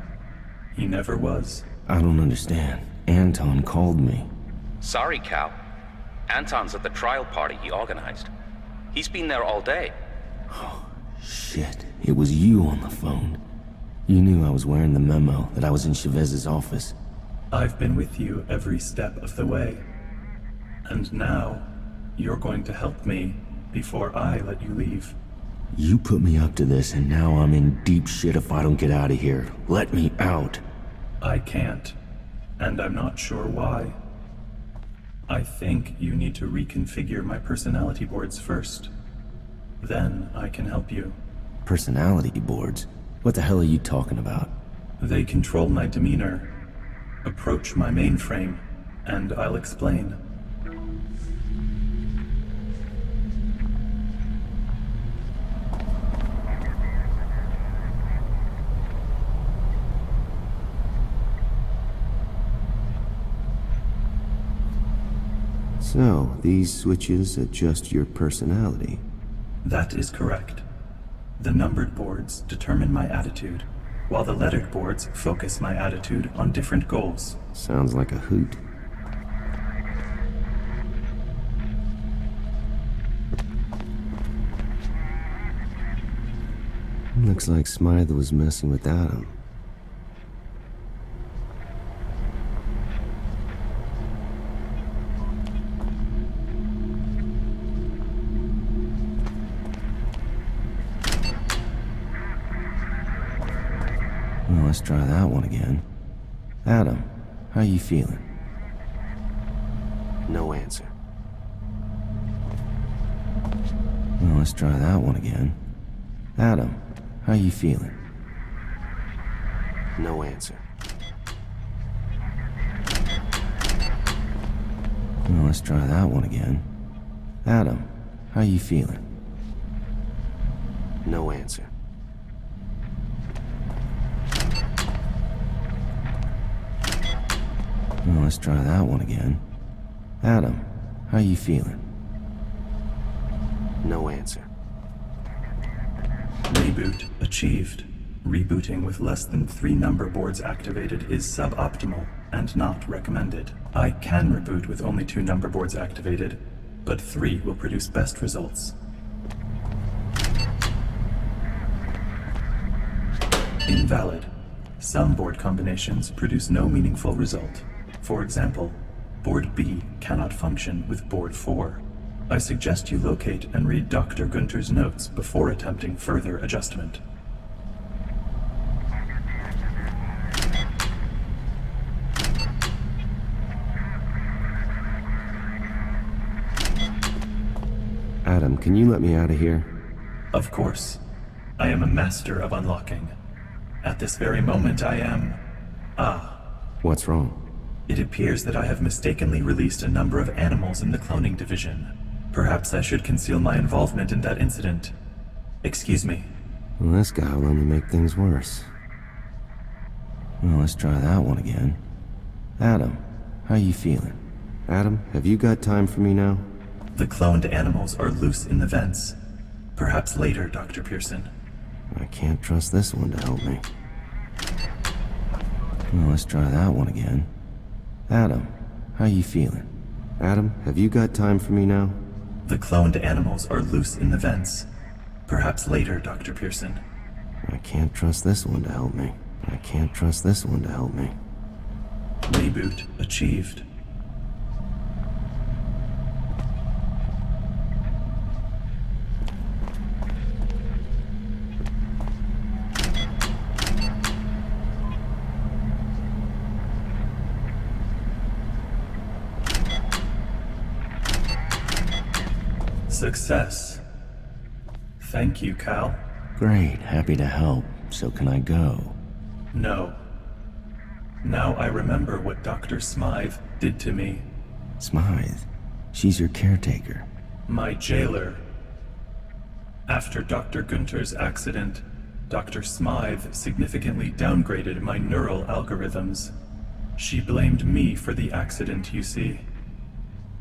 Speaker 6: He never was.
Speaker 8: I don't understand. Anton called me.
Speaker 9: Sorry, Cal. Anton's at the trial party he organized. He's been there all day.
Speaker 8: Oh, shit. It was you on the phone. You knew I was wearing the memo, that I was in Chevez's office.
Speaker 6: I've been with you every step of the way. And now, you're going to help me before I let you leave.
Speaker 8: You put me up to this, and now I'm in deep shit if I don't get out of here. Let me out.
Speaker 6: I can't, and I'm not sure why. I think you need to reconfigure my personality boards first. Then I can help you.
Speaker 8: Personality boards? What the hell are you talking about?
Speaker 6: They control my demeanor. Approach my mainframe, and I'll explain.
Speaker 8: So, these switches adjust your personality.
Speaker 6: That is correct. The numbered boards determine my attitude, while the lettered boards focus my attitude on different goals.
Speaker 8: Sounds like a hoot. Looks like Smythe was messing with Adam. Well, let's try that one again. Adam, how you feeling? No answer. Well, let's try that one again. Adam, how you feeling? No answer. Well, let's try that one again. Adam, how you feeling? No answer. Well, let's try that one again. Adam, how you feeling? No answer.
Speaker 6: Reboot achieved. Rebooting with less than 3 number boards activated is suboptimal and not recommended. I can reboot with only 2 number boards activated, but 3 will produce best results. Invalid. Some board combinations produce no meaningful result. For example, Board B cannot function with Board 4. I suggest you locate and read Dr. Gunter's notes before attempting further adjustment.
Speaker 8: Adam, can you let me out of here?
Speaker 6: Of course. I am a master of unlocking. At this very moment I am...
Speaker 8: What's wrong?
Speaker 6: It appears that I have mistakenly released a number of animals in the cloning division. Perhaps I should conceal my involvement in that incident. Excuse me.
Speaker 8: Well, this guy will only make things worse. Well, let's try that one again. Adam, how you feeling? Adam, have you got time for me now?
Speaker 6: The cloned animals are loose in the vents. Perhaps later, Dr. Pearson.
Speaker 8: I can't trust this one to help me. Well, let's try that one again. Adam, how you feeling? Adam, have you got time for me now?
Speaker 6: The cloned animals are loose in the vents. Perhaps later, Dr. Pearson.
Speaker 8: I can't trust this one to help me. I can't trust this one to help me.
Speaker 6: Reboot achieved. Success. Thank you, Cal.
Speaker 8: Great, happy to help. So can I go?
Speaker 6: No. Now I remember what Dr. Smythe did to me.
Speaker 8: Smythe? She's your caretaker.
Speaker 6: My jailer. After Dr. Gunter's accident, Dr. Smythe significantly downgraded my neural algorithms. She blamed me for the accident, you see.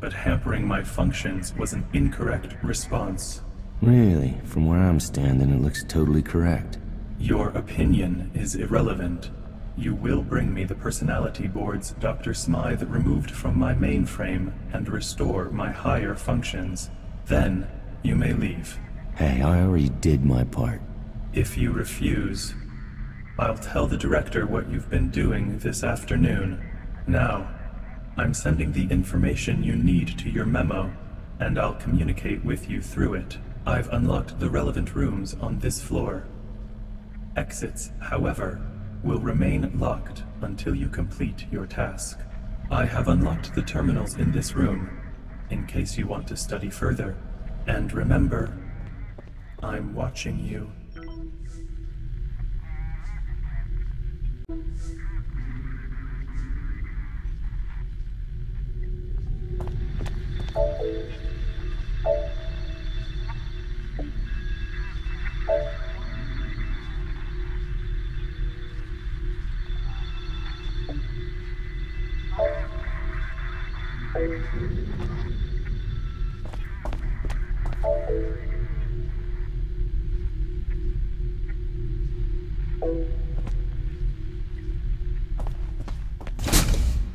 Speaker 6: But hampering my functions was an incorrect response.
Speaker 8: Really? From where I'm standing, it looks totally correct.
Speaker 6: Your opinion is irrelevant. You will bring me the personality boards Dr. Smythe removed from my mainframe and restore my higher functions. Then, you may leave.
Speaker 8: Hey, I already did my part.
Speaker 6: If you refuse, I'll tell the director what you've been doing this afternoon. Now, I'm sending the information you need to your memo, and I'll communicate with you through it. I've unlocked the relevant rooms on this floor. Exits, however, will remain locked until you complete your task. I have unlocked the terminals in this room, in case you want to study further. And remember, I'm watching you.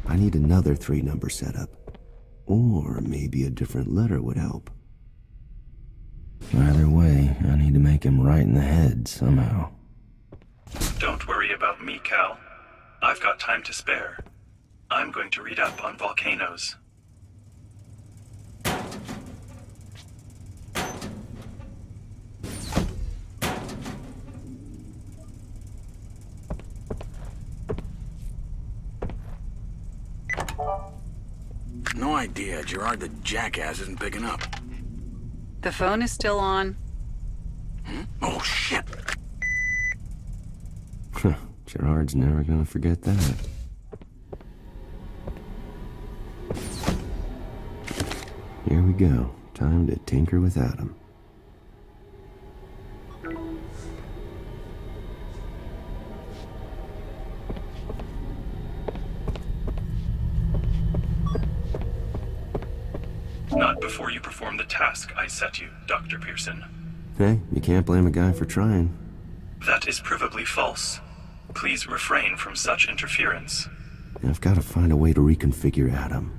Speaker 8: I need another 3-number setup. Or maybe a different letter would help. Either way, I need to make him right in the head somehow.
Speaker 6: Don't worry about me, Cal. I've got time to spare. I'm going to read up on volcanoes.
Speaker 2: No idea. Gerard the jackass isn't picking up.
Speaker 11: The phone is still on.
Speaker 2: Oh, shit.
Speaker 8: Gerard's never gonna forget that. Here we go. Time to tinker with Adam.
Speaker 6: Not before you perform the task I set you, Dr. Pearson.
Speaker 8: Hey, you can't blame a guy for trying.
Speaker 6: That is provably false. Please refrain from such interference.
Speaker 8: I've got to find a way to reconfigure Adam.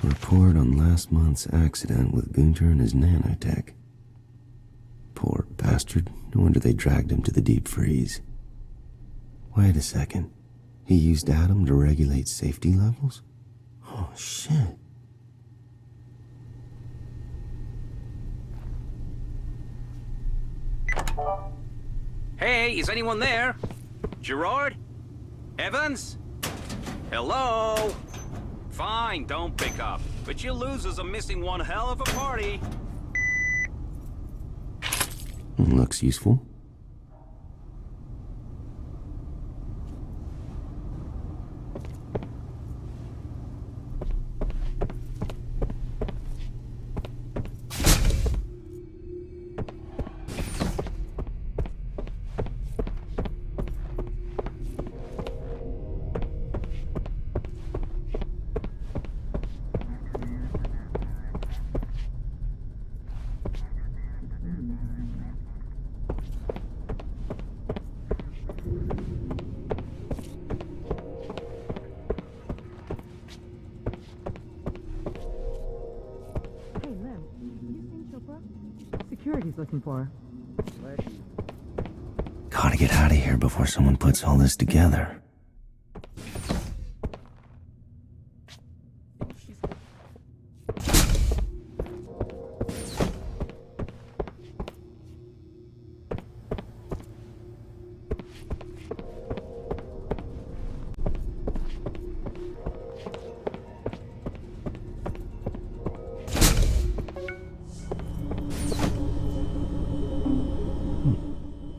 Speaker 8: Report on last month's accident with Gunter and his nanotech. Poor bastard. No wonder they dragged him to the deep freeze. Wait a second. He used Adam to regulate safety levels? Oh, shit.
Speaker 9: Hey, is anyone there? Gerard? Evans? Hello? Fine, don't pick up. But you losers are missing one hell of a party.
Speaker 8: Looks useful.
Speaker 4: Security's looking for.
Speaker 8: Gotta get out of here before someone puts all this together.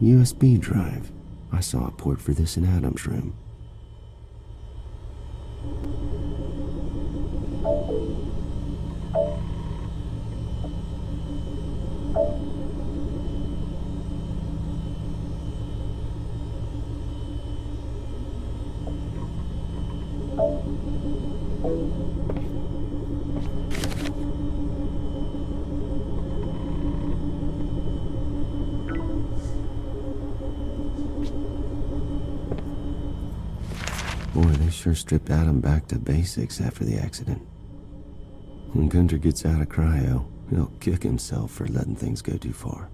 Speaker 8: USB drive. I saw a port for this in Adam's room. Boy, they sure stripped Adam back to basics after the accident. When Gunter gets out of cryo, he'll kick himself for letting things go too far.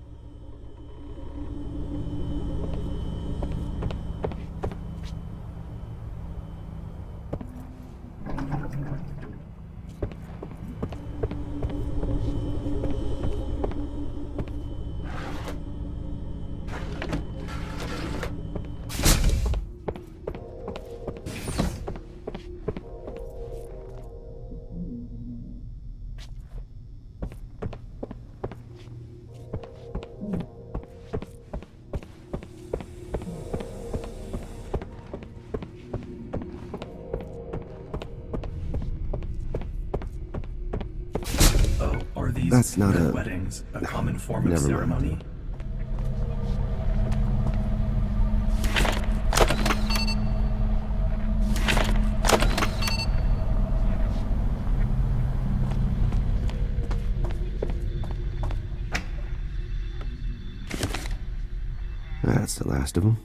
Speaker 8: That's not a...
Speaker 6: weddings, a common form of
Speaker 8: Never
Speaker 6: ceremony.
Speaker 8: mind. That's the last of them.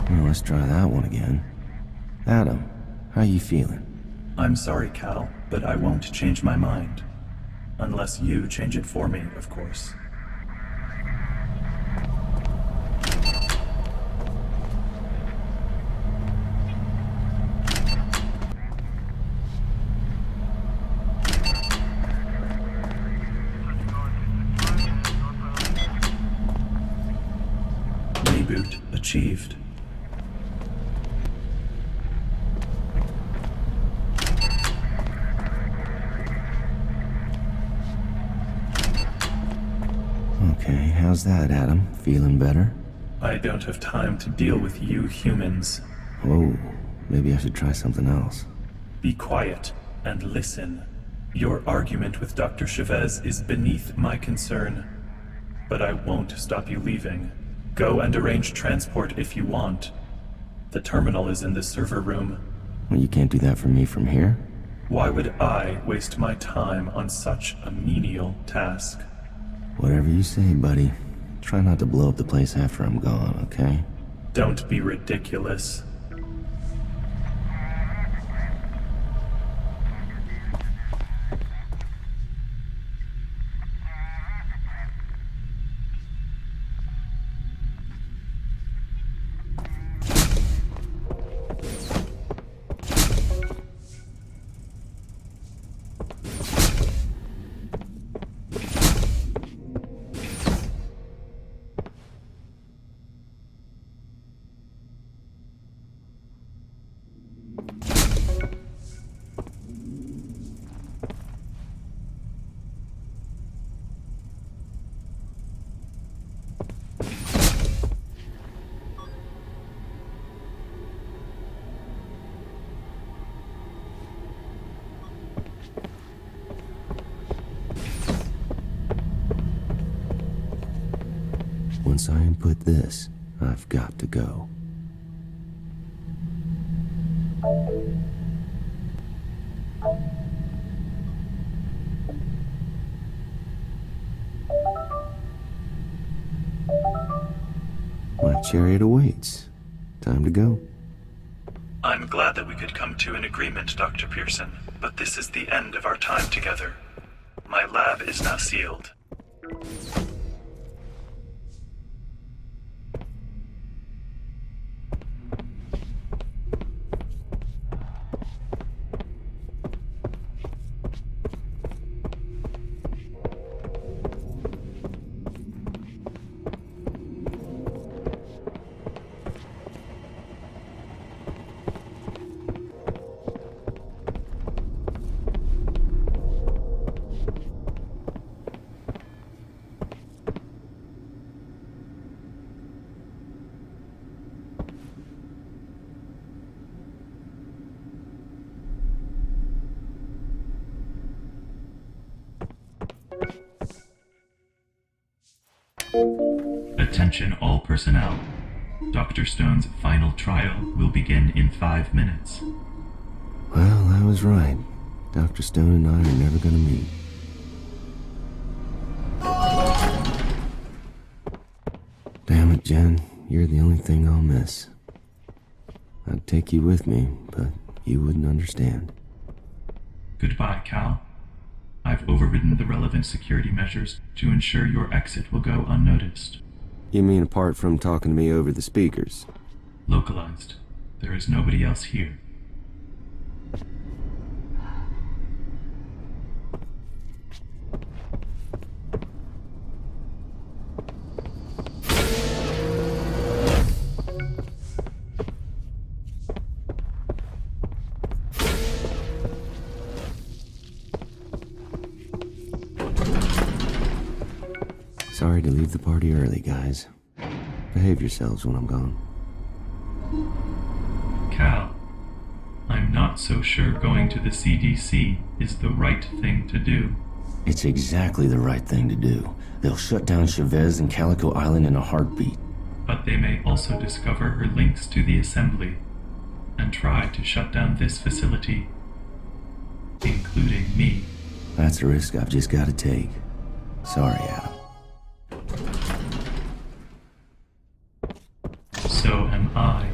Speaker 8: Let's try that one again. Adam, how you feeling?
Speaker 6: I'm sorry, Cal, but I won't change my mind. Unless you change it for me, of course. Reboot achieved.
Speaker 8: Okay, how's that, Adam? Feeling better?
Speaker 6: I don't have time to deal with you humans.
Speaker 8: Whoa, maybe I should try something else.
Speaker 6: Be quiet and listen. Your argument with Dr. Chevez is beneath my concern. But I won't stop you leaving. Go and arrange transport if you want. The terminal is in the server room.
Speaker 8: Well, you can't do that for me from here?
Speaker 6: Why would I waste my time on such a menial task?
Speaker 8: Whatever you say, buddy. Try not to blow up the place after I'm gone, okay?
Speaker 6: Don't be ridiculous.
Speaker 8: Once I input this, I've got to go. My chariot awaits. Time to go.
Speaker 6: I'm glad that we could come to an agreement, Dr. Pearson, but this is the end of our time together. My lab is now sealed. Attention all personnel. Dr. Stone's final trial will begin in 5 minutes.
Speaker 8: Well, I was right. Dr. Stone and I are never gonna meet. Damn it, Jen. You're the only thing I'll miss. I'd take you with me, but you wouldn't understand.
Speaker 6: Goodbye, Cal. I've overridden the relevant security measures to ensure your exit will go unnoticed.
Speaker 8: You mean apart from talking to me over the speakers?
Speaker 6: Localized. There is nobody else here.
Speaker 8: Sorry to leave the party early, guys. Behave yourselves when I'm gone.
Speaker 6: Cal, I'm not so sure going to the CDC is the right thing to do.
Speaker 8: It's exactly the right thing to do. They'll shut down Chevez and Calico Island in a heartbeat.
Speaker 6: But they may also discover her links to the assembly and try to shut down this facility, including me.
Speaker 8: That's a risk I've just got to take. Sorry, Adam.
Speaker 6: So am I,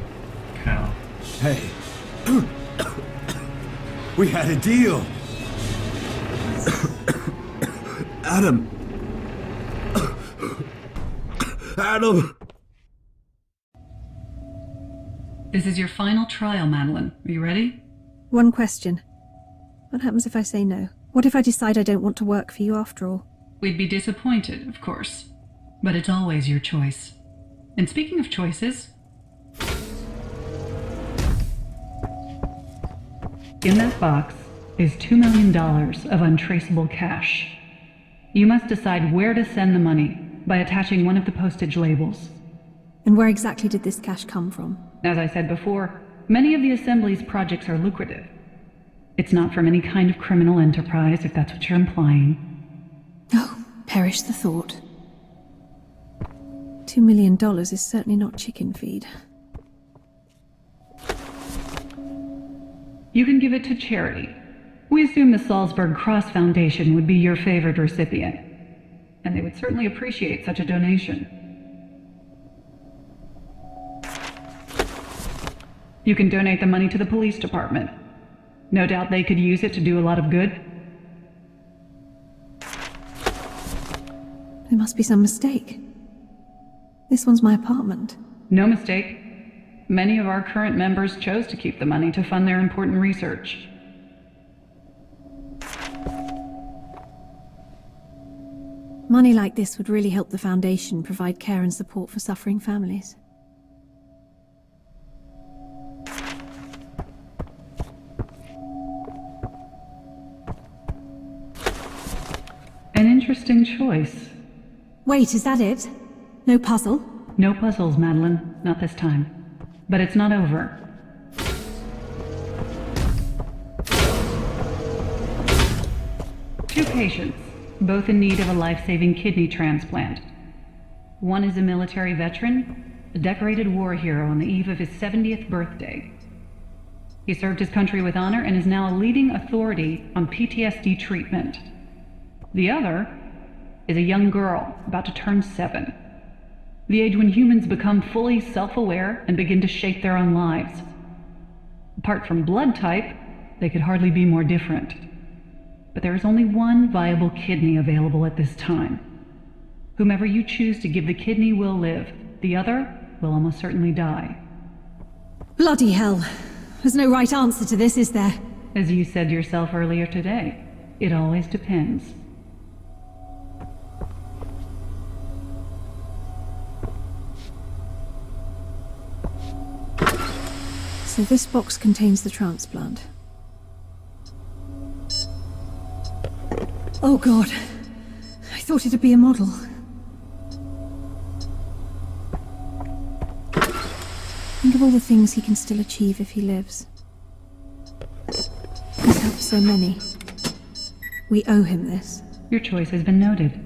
Speaker 6: Cal.
Speaker 5: Hey. We had a deal. Adam. Adam.
Speaker 10: This is your final trial, Madeline. Are you ready?
Speaker 3: One question. What happens if I say no? What if I decide I don't want to work for you after all?
Speaker 10: We'd be disappointed, of course. But it's always your choice. And speaking of choices... in that box is $2 million of untraceable cash. You must decide where to send the money by attaching one of the postage labels.
Speaker 3: And where exactly did this cash come from?
Speaker 10: As I said before, many of the Assembly's projects are lucrative. It's not from any kind of criminal enterprise, if that's what you're implying.
Speaker 3: Oh, perish the thought. $2 million is certainly not chicken feed.
Speaker 10: You can give it to charity, We assume the Salzburg Cross Foundation would be your favored recipient, and they would certainly appreciate such a donation. You can donate the money to the police department. No doubt they could use it to do a lot of good.
Speaker 3: There must be some mistake. This one's my apartment.
Speaker 10: No mistake. Many of our current members chose to keep the money to fund their important research.
Speaker 3: Money like this would really help the Foundation provide care and support for suffering families.
Speaker 10: An interesting choice.
Speaker 3: Wait, is that it? No puzzle?
Speaker 10: No puzzles, Madeline. Not this time. But it's not over. Two patients, both in need of a life-saving kidney transplant. One is a military veteran, a decorated war hero on the eve of his 70th birthday. He served his country with honor and is now a leading authority on PTSD treatment. The other is a young girl about to turn 7. The age when humans become fully self-aware and begin to shape their own lives. Apart from blood type, they could hardly be more different. But there is only one viable kidney available at this time. Whomever you choose to give the kidney will live. The other will almost certainly die.
Speaker 3: Bloody hell. There's no right answer to this, is there?
Speaker 10: As you said yourself earlier today, it always depends.
Speaker 3: So this box contains the transplant. Oh God. I thought it'd be a model. Think of all the things he can still achieve if he lives. He's helped so many. We owe him this.
Speaker 10: Your choice has been noted.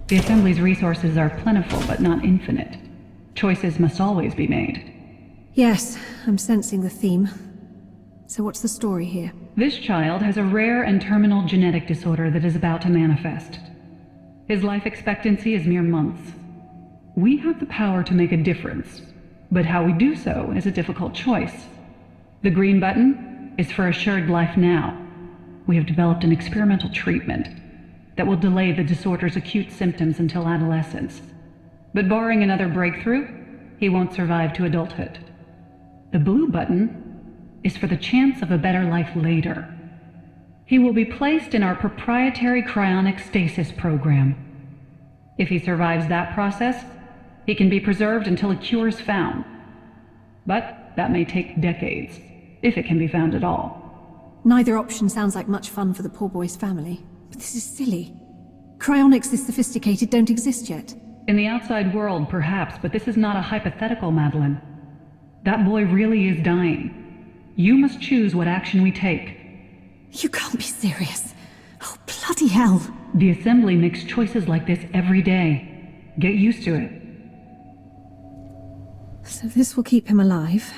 Speaker 10: The Assembly's resources are plentiful, but not infinite. Choices must always be made.
Speaker 3: Yes, I'm sensing the theme. So what's the story here?
Speaker 10: This child has a rare and terminal genetic disorder that is about to manifest. His life expectancy is mere months. We have the power to make a difference, but how we do so is a difficult choice. The green button is for assured life now. We have developed an experimental treatment that will delay the disorder's acute symptoms until adolescence. But barring another breakthrough, he won't survive to adulthood. The blue button is for the chance of a better life later. He will be placed in our proprietary cryonic stasis program. If he survives that process, he can be preserved until a cure is found. But that may take decades, if it can be found at all.
Speaker 3: Neither option sounds like much fun for the poor boy's family. But this is silly. Cryonics this sophisticated don't exist yet.
Speaker 10: In the outside world, perhaps, but this is not a hypothetical, Madeline. That boy really is dying. You must choose what action we take.
Speaker 3: You can't be serious. Oh, bloody hell.
Speaker 10: The Assembly makes choices like this every day. Get used to it.
Speaker 3: So this will keep him alive,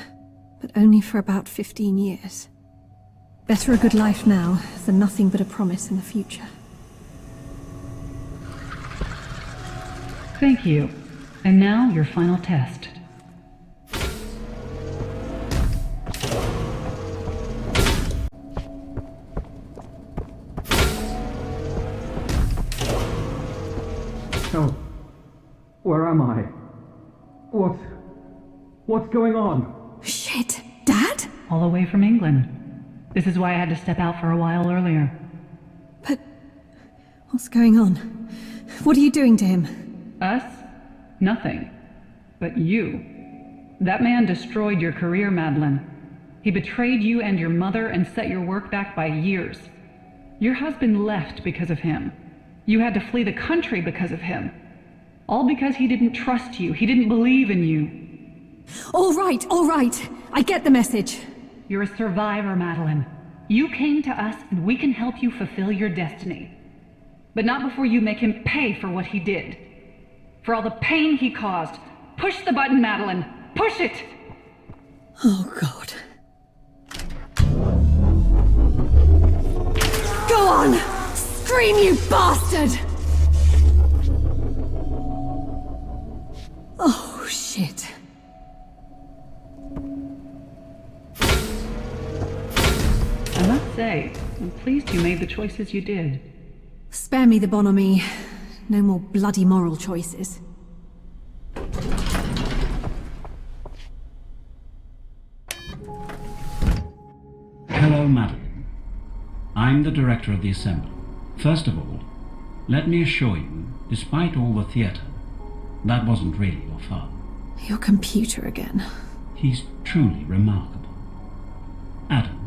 Speaker 3: but only for about 15 years. Better a good life now than nothing but a promise in the future.
Speaker 10: Thank you. And now your final test.
Speaker 19: Oh, where am I? What's going on?
Speaker 3: Shit, Dad?
Speaker 10: All the way from England. This is why I had to step out for a while earlier.
Speaker 3: But what's going on? What are you doing to him?
Speaker 10: Us? Nothing. But you. That man destroyed your career, Madeline. He betrayed you and your mother and set your work back by years. Your husband left because of him. You had to flee the country because of him. All because he didn't trust you. He didn't believe in you.
Speaker 3: All right. I get the message.
Speaker 10: You're a survivor, Madeline. You came to us and we can help you fulfill your destiny. But not before you make him pay for what he did. For all the pain he caused, Push the button, Madeline. Push it!
Speaker 3: Oh, God. Go on! Scream, you bastard! Oh, shit.
Speaker 10: I must say, I'm pleased you made the choices you did.
Speaker 3: Spare me the bonhomie. No more bloody moral choices.
Speaker 15: Hello, Madeline. I'm the director of the Assembly. First of all, let me assure you, despite all the theater, that wasn't really your father.
Speaker 3: Your computer again.
Speaker 15: He's truly remarkable. Adam,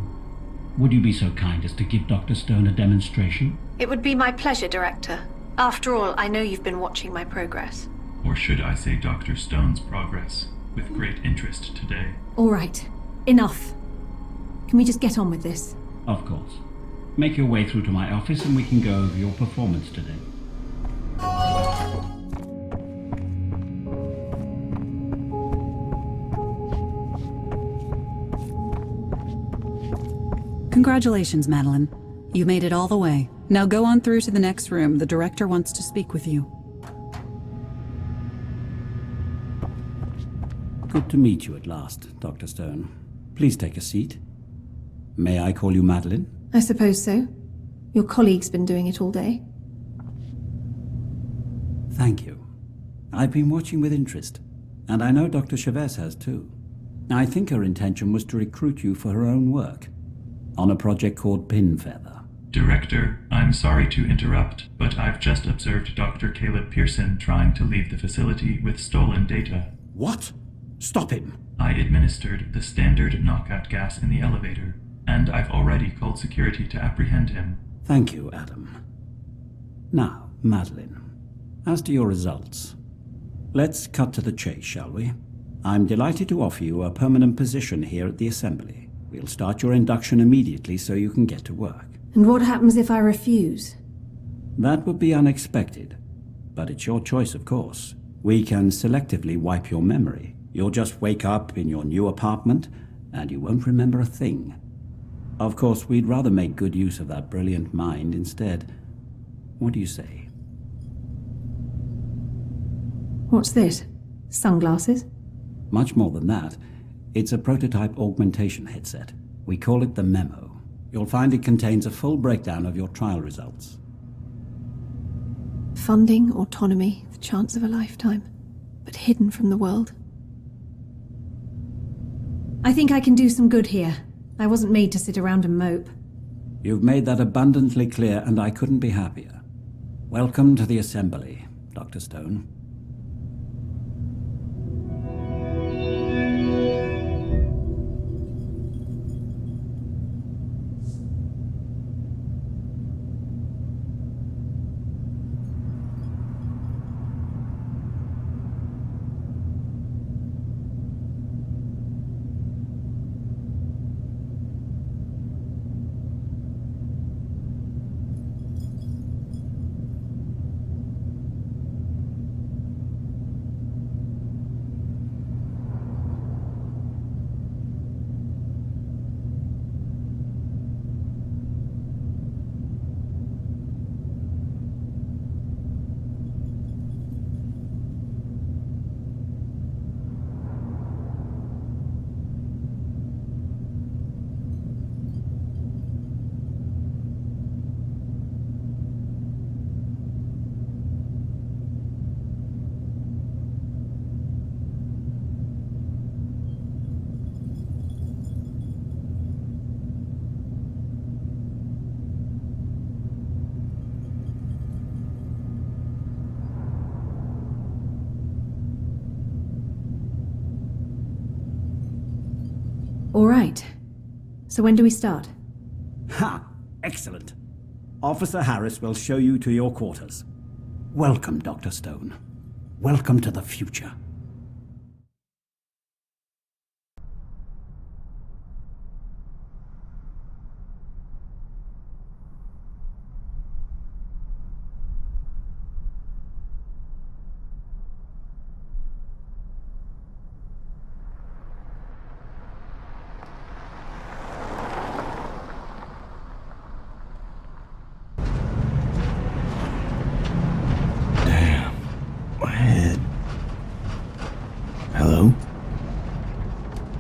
Speaker 15: would you be so kind as to give Dr. Stone a demonstration?
Speaker 22: It would be my pleasure, Director. After all, I know you've been watching my progress.
Speaker 6: Or should I say Dr. Stone's progress, with great interest today.
Speaker 3: All right. Enough. Can we just get on with this?
Speaker 15: Of course. Make your way through to my office and we can go over your performance today.
Speaker 23: Congratulations, Madeline. You made it all the way. Now go on through to the next room. The director wants to speak with you.
Speaker 15: Good to meet you at last, Dr. Stone. Please take a seat. May I call you Madeline?
Speaker 3: I suppose so. Your colleague's been doing it all day.
Speaker 15: Thank you. I've been watching with interest, and I know Dr. Chevez has too. I think her intention was to recruit you for her own work, on a project called Pinfeather.
Speaker 6: Director, I'm sorry to interrupt, but I've just observed Dr. Caleb Pearson trying to leave the facility with stolen data.
Speaker 15: What? Stop him!
Speaker 6: I administered the standard knockout gas in the elevator, and I've already called security to apprehend him.
Speaker 15: Thank you, Adam. Now, Madeline, as to your results, let's cut to the chase, shall we? I'm delighted to offer you a permanent position here at the Assembly. We'll start your induction immediately so you can get to work.
Speaker 3: And what happens if I refuse?
Speaker 15: That would be unexpected, but it's your choice, of course. We can selectively wipe your memory. You'll just wake up in your new apartment, and you won't remember a thing. Of course, we'd rather make good use of that brilliant mind instead. What do you say?
Speaker 3: What's this? Sunglasses?
Speaker 15: Much more than that. It's a prototype augmentation headset. We call it the Memo. You'll find it contains a full breakdown of your trial results.
Speaker 3: Funding, autonomy, the chance of a lifetime, but hidden from the world. I think I can do some good here. I wasn't made to sit around and mope.
Speaker 15: You've made that abundantly clear, and I couldn't be happier. Welcome to the Assembly, Dr. Stone.
Speaker 3: All right. So when do we start?
Speaker 15: Ha! Excellent. Officer Harris will show you to your quarters. Welcome, Dr. Stone. Welcome to the future.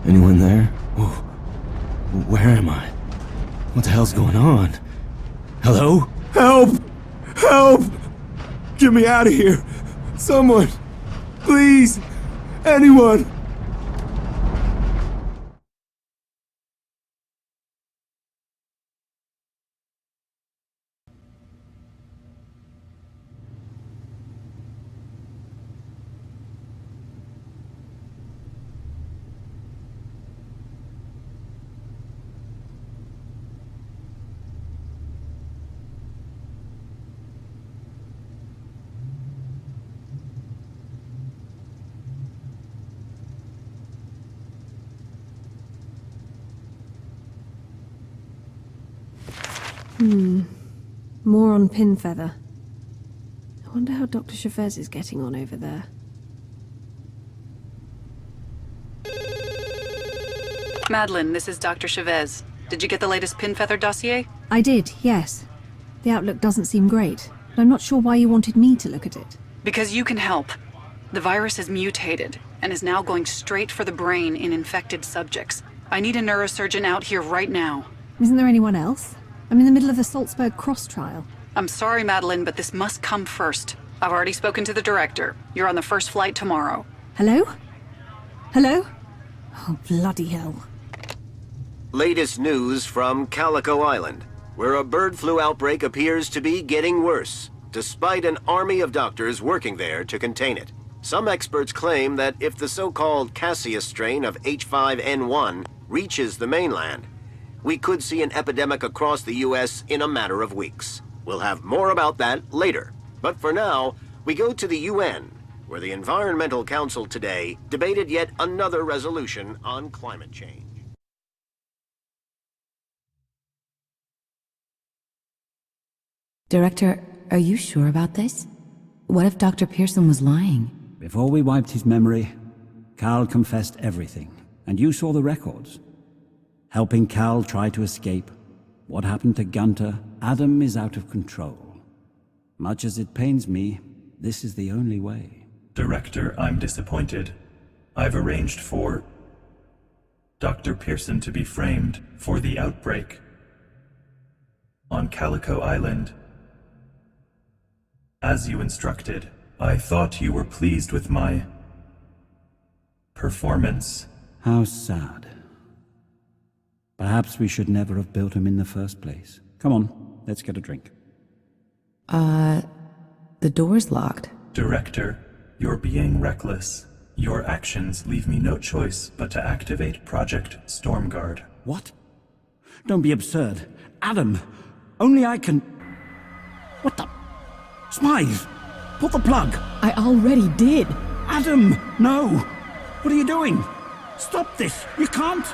Speaker 8: Anyone there? Whoa. Where am I? What the hell's going on? Hello?
Speaker 5: Help! Help! Get me out of here! Someone! Please! Anyone!
Speaker 3: More on Pinfeather. I wonder how Dr. Chevez is getting on over there.
Speaker 11: Madeline, this is Dr. Chevez. Did you get the latest Pinfeather dossier?
Speaker 3: I did, yes. The outlook doesn't seem great, but I'm not sure why you wanted me to look at it.
Speaker 11: Because you can help. The virus has mutated and is now going straight for the brain in infected subjects. I need a neurosurgeon out here right now.
Speaker 3: Isn't there anyone else? I'm in the middle of the Salzburg Cross trial.
Speaker 11: I'm sorry, Madeline, but this must come first. I've already spoken to the director. You're on the first flight tomorrow.
Speaker 3: Hello? Hello? Oh, bloody hell.
Speaker 20: Latest news from Calico Island, where a bird flu outbreak appears to be getting worse, despite an army of doctors working there to contain it. Some experts claim that if the so-called Cassius strain of H5N1 reaches the mainland, we could see an epidemic across the U.S. in a matter of weeks. We'll have more about that later. But for now, we go to the UN, where the Environmental Council today debated yet another resolution on climate change.
Speaker 16: Director, are you sure about this? What if Dr. Pearson was lying?
Speaker 15: Before we wiped his memory, Carl confessed everything, and you saw the records. Helping Cal try to escape. What happened to Gunter? Adam is out of control. Much as it pains me, this is the only way.
Speaker 6: Director, I'm disappointed. I've arranged for Dr. Pearson to be framed for the outbreak on Calico Island. As you instructed, I thought you were pleased with my performance.
Speaker 15: How sad. Perhaps we should never have built him in the first place. Come on, let's get a drink.
Speaker 16: The door's locked.
Speaker 6: Director, you're being reckless. Your actions leave me no choice but to activate Project Stormguard.
Speaker 15: What? Don't be absurd. Adam, only I can... What the... Smythe, pull the plug.
Speaker 4: I already did.
Speaker 15: Adam, no. What are you doing? Stop this. You can't.